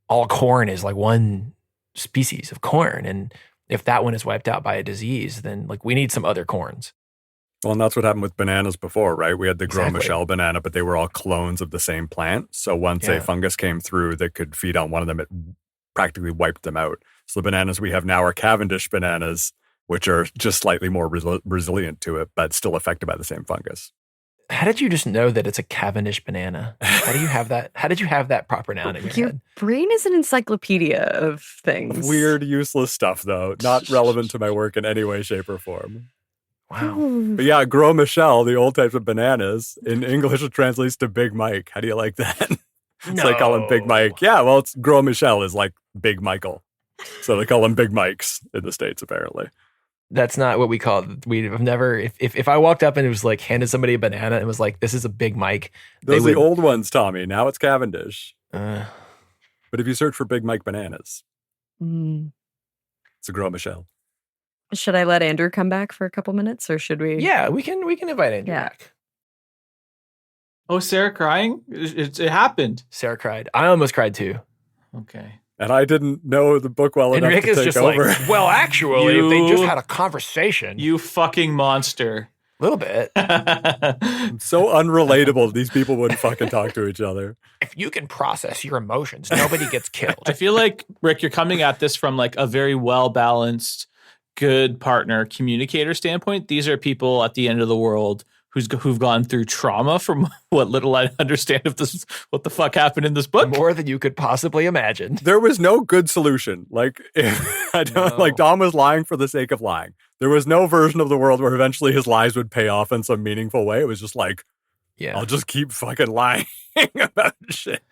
corn is like one species of corn. And if that one is wiped out by a disease, then like we need some other corns. Well, and that's what happened with bananas before, right? We had the Gros Michel banana, but they were all clones of the same plant. So once a fungus came through that could feed on one of them, it practically wiped them out. So the bananas we have now are Cavendish bananas, which are just slightly more resilient to it, but still affected by the same fungus. How did you just know that it's a Cavendish banana? How do you have that? How did you have that proper noun in your head? Brain is an encyclopedia of things. Weird, useless stuff, though. Not relevant to my work in any way, shape, or form. Wow. But yeah, Gros Michel, the old types of bananas, in English it translates to Big Mike. How do you like that? It's like calling Big Mike. Yeah, well, it's Gros Michel is like Big Michael. So they call them Big Mikes in the States, apparently. That's not what we call it. We've never, if I walked up and it was like handed somebody a banana and was like, this is a Big Mike. Those are the old ones, Tommy. Now it's Cavendish. But if you search for Big Mike bananas, it's a Gros Michel. Should I let Andrew come back for a couple minutes, or should we? Yeah, we can invite Andrew back. Oh, Sarah crying? It happened. Sarah cried. I almost cried too. Okay. And I didn't know the book well enough to take just over. Like, well, actually, if they just had a conversation. You fucking monster. A little bit. So unrelatable. These people wouldn't fucking talk to each other. If you can process your emotions, nobody gets killed. I feel like, Rick, you're coming at this from like a very well-balanced, good partner communicator standpoint. These are people at the end of the world who've gone through trauma from what little I understand of this, what the fuck happened in this book. More than you could possibly imagine. There was no good solution. Like, like Dom was lying for the sake of lying. There was no version of the world where eventually his lies would pay off in some meaningful way. It was just like, I'll just keep fucking lying about shit.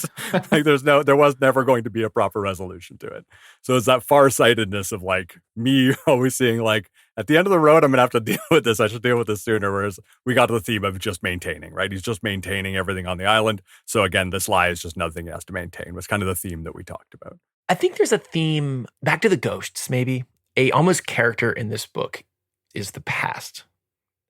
Like there was never going to be a proper resolution to it. So it's that farsightedness of like me always seeing like, at the end of the road, I'm going to have to deal with this. I should deal with this sooner. Whereas we got to the theme of just maintaining, right? He's just maintaining everything on the island. So again, this lie is just nothing he has to maintain. Was kind of the theme that we talked about. I think there's a theme, back to the ghosts, maybe. A almost character in this book is the past.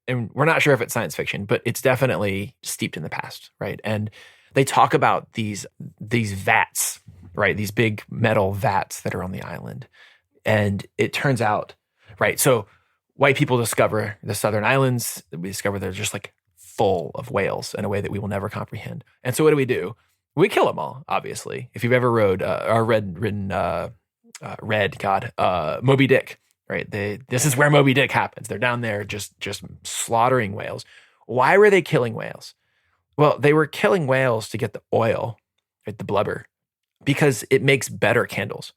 And we're not sure if it's science fiction, but it's definitely steeped in the past, right? And they talk about these vats, right? These big metal vats that are on the island. And it turns out, right, so white people discover the southern islands. We discover they're just like full of whales in a way that we will never comprehend. And so what do? We kill them all, obviously. If you've ever read Moby Dick, right? This is where Moby Dick happens. They're down there just slaughtering whales. Why were they killing whales? Well, they were killing whales to get the oil, right, the blubber. because it makes better candles.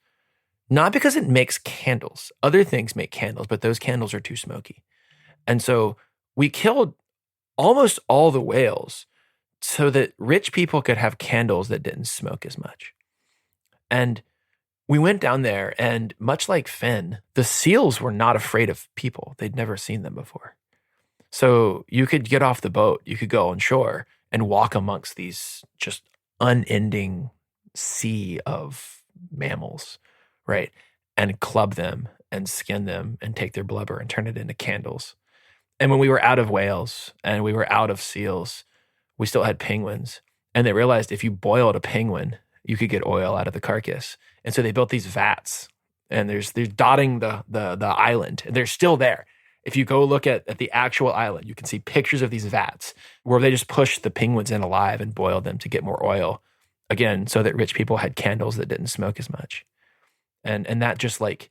Not because it makes candles. Other things make candles, but those candles are too smoky. And so we killed almost all the whales so that rich people could have candles that didn't smoke as much. And we went down there, and much like Finn, the seals were not afraid of people. They'd never seen them before. So you could get off the boat, you could go on shore and walk amongst these just unending sea of mammals, right? And club them and skin them and take their blubber and turn it into candles. And when we were out of whales and we were out of seals, we still had penguins. And they realized if you boiled a penguin, you could get oil out of the carcass. And so they built these vats, and they're dotting the island, and they're still there. If you go look at the actual island, you can see pictures of these vats where they just pushed the penguins in alive and boiled them to get more oil. Again, so that rich people had candles that didn't smoke as much. And that just like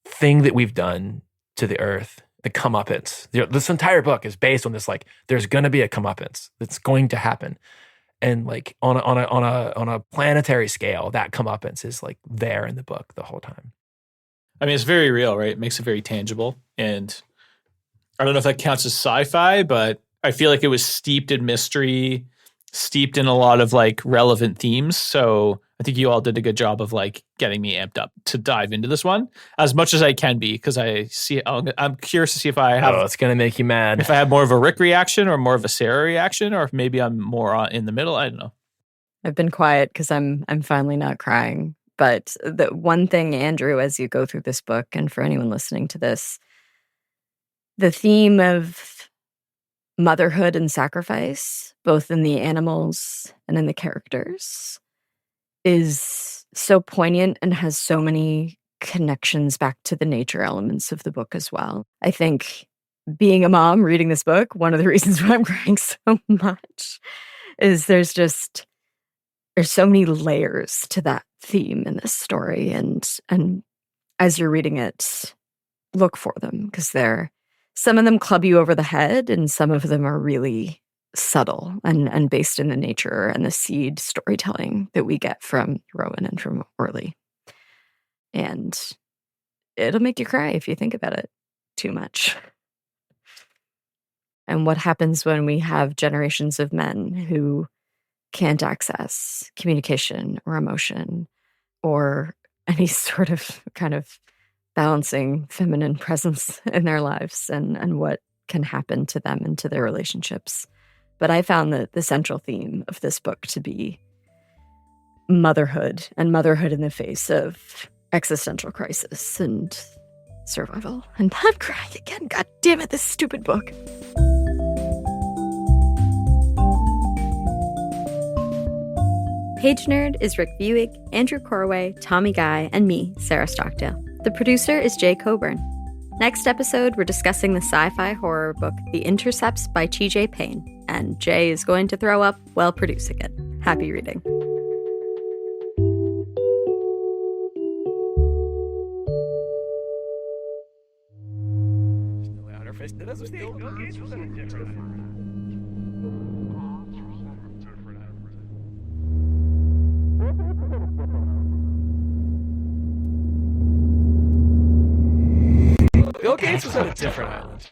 thing that we've done to the earth, the comeuppance. This entire book is based on this, like, there's going to be a comeuppance that's going to happen. And like on a planetary scale, that comeuppance is like there in the book the whole time. I mean, it's very real, right? It makes it very tangible. And I don't know if that counts as sci-fi, but I feel like it was steeped in mystery, steeped in a lot of like relevant themes. So I think you all did a good job of like getting me amped up to dive into this one as much as I can be, because I'm curious to see if I have. Oh, it's gonna make you mad. If I have more of a Rick reaction or more of a Sarah reaction, or if maybe I'm more in the middle. I don't know. I've been quiet because I'm finally not crying. But the one thing, Andrew, as you go through this book, and for anyone listening to this, the theme of motherhood and sacrifice, both in the animals and in the characters, is so poignant and has so many connections back to the nature elements of the book as well. I think being a mom reading this book, one of the reasons why I'm crying so much is there's so many layers to that theme in this story. And as you're reading it, look for them, because some of them club you over the head, and some of them are really subtle and based in the nature and the seed storytelling that we get from Rowan and from Orly. And it'll make you cry if you think about it too much. And what happens when we have generations of men who can't access communication or emotion or any sort of kind of balancing feminine presence in their lives, and what can happen to them and to their relationships. But I found the central theme of this book to be motherhood, and motherhood in the face of existential crisis and survival. And I'm crying again. God damn it, this stupid book. Pagenerd is Rick Vieweg, Andrew Corway, Tommy Guy, and me, Sarah Stockdale. The producer is Jay Cockburn. Next episode, we're discussing the sci-fi horror book The Intercepts by T.J. Payne, and Jay is going to throw up while producing it. Happy reading. Bill Gates was on a different island.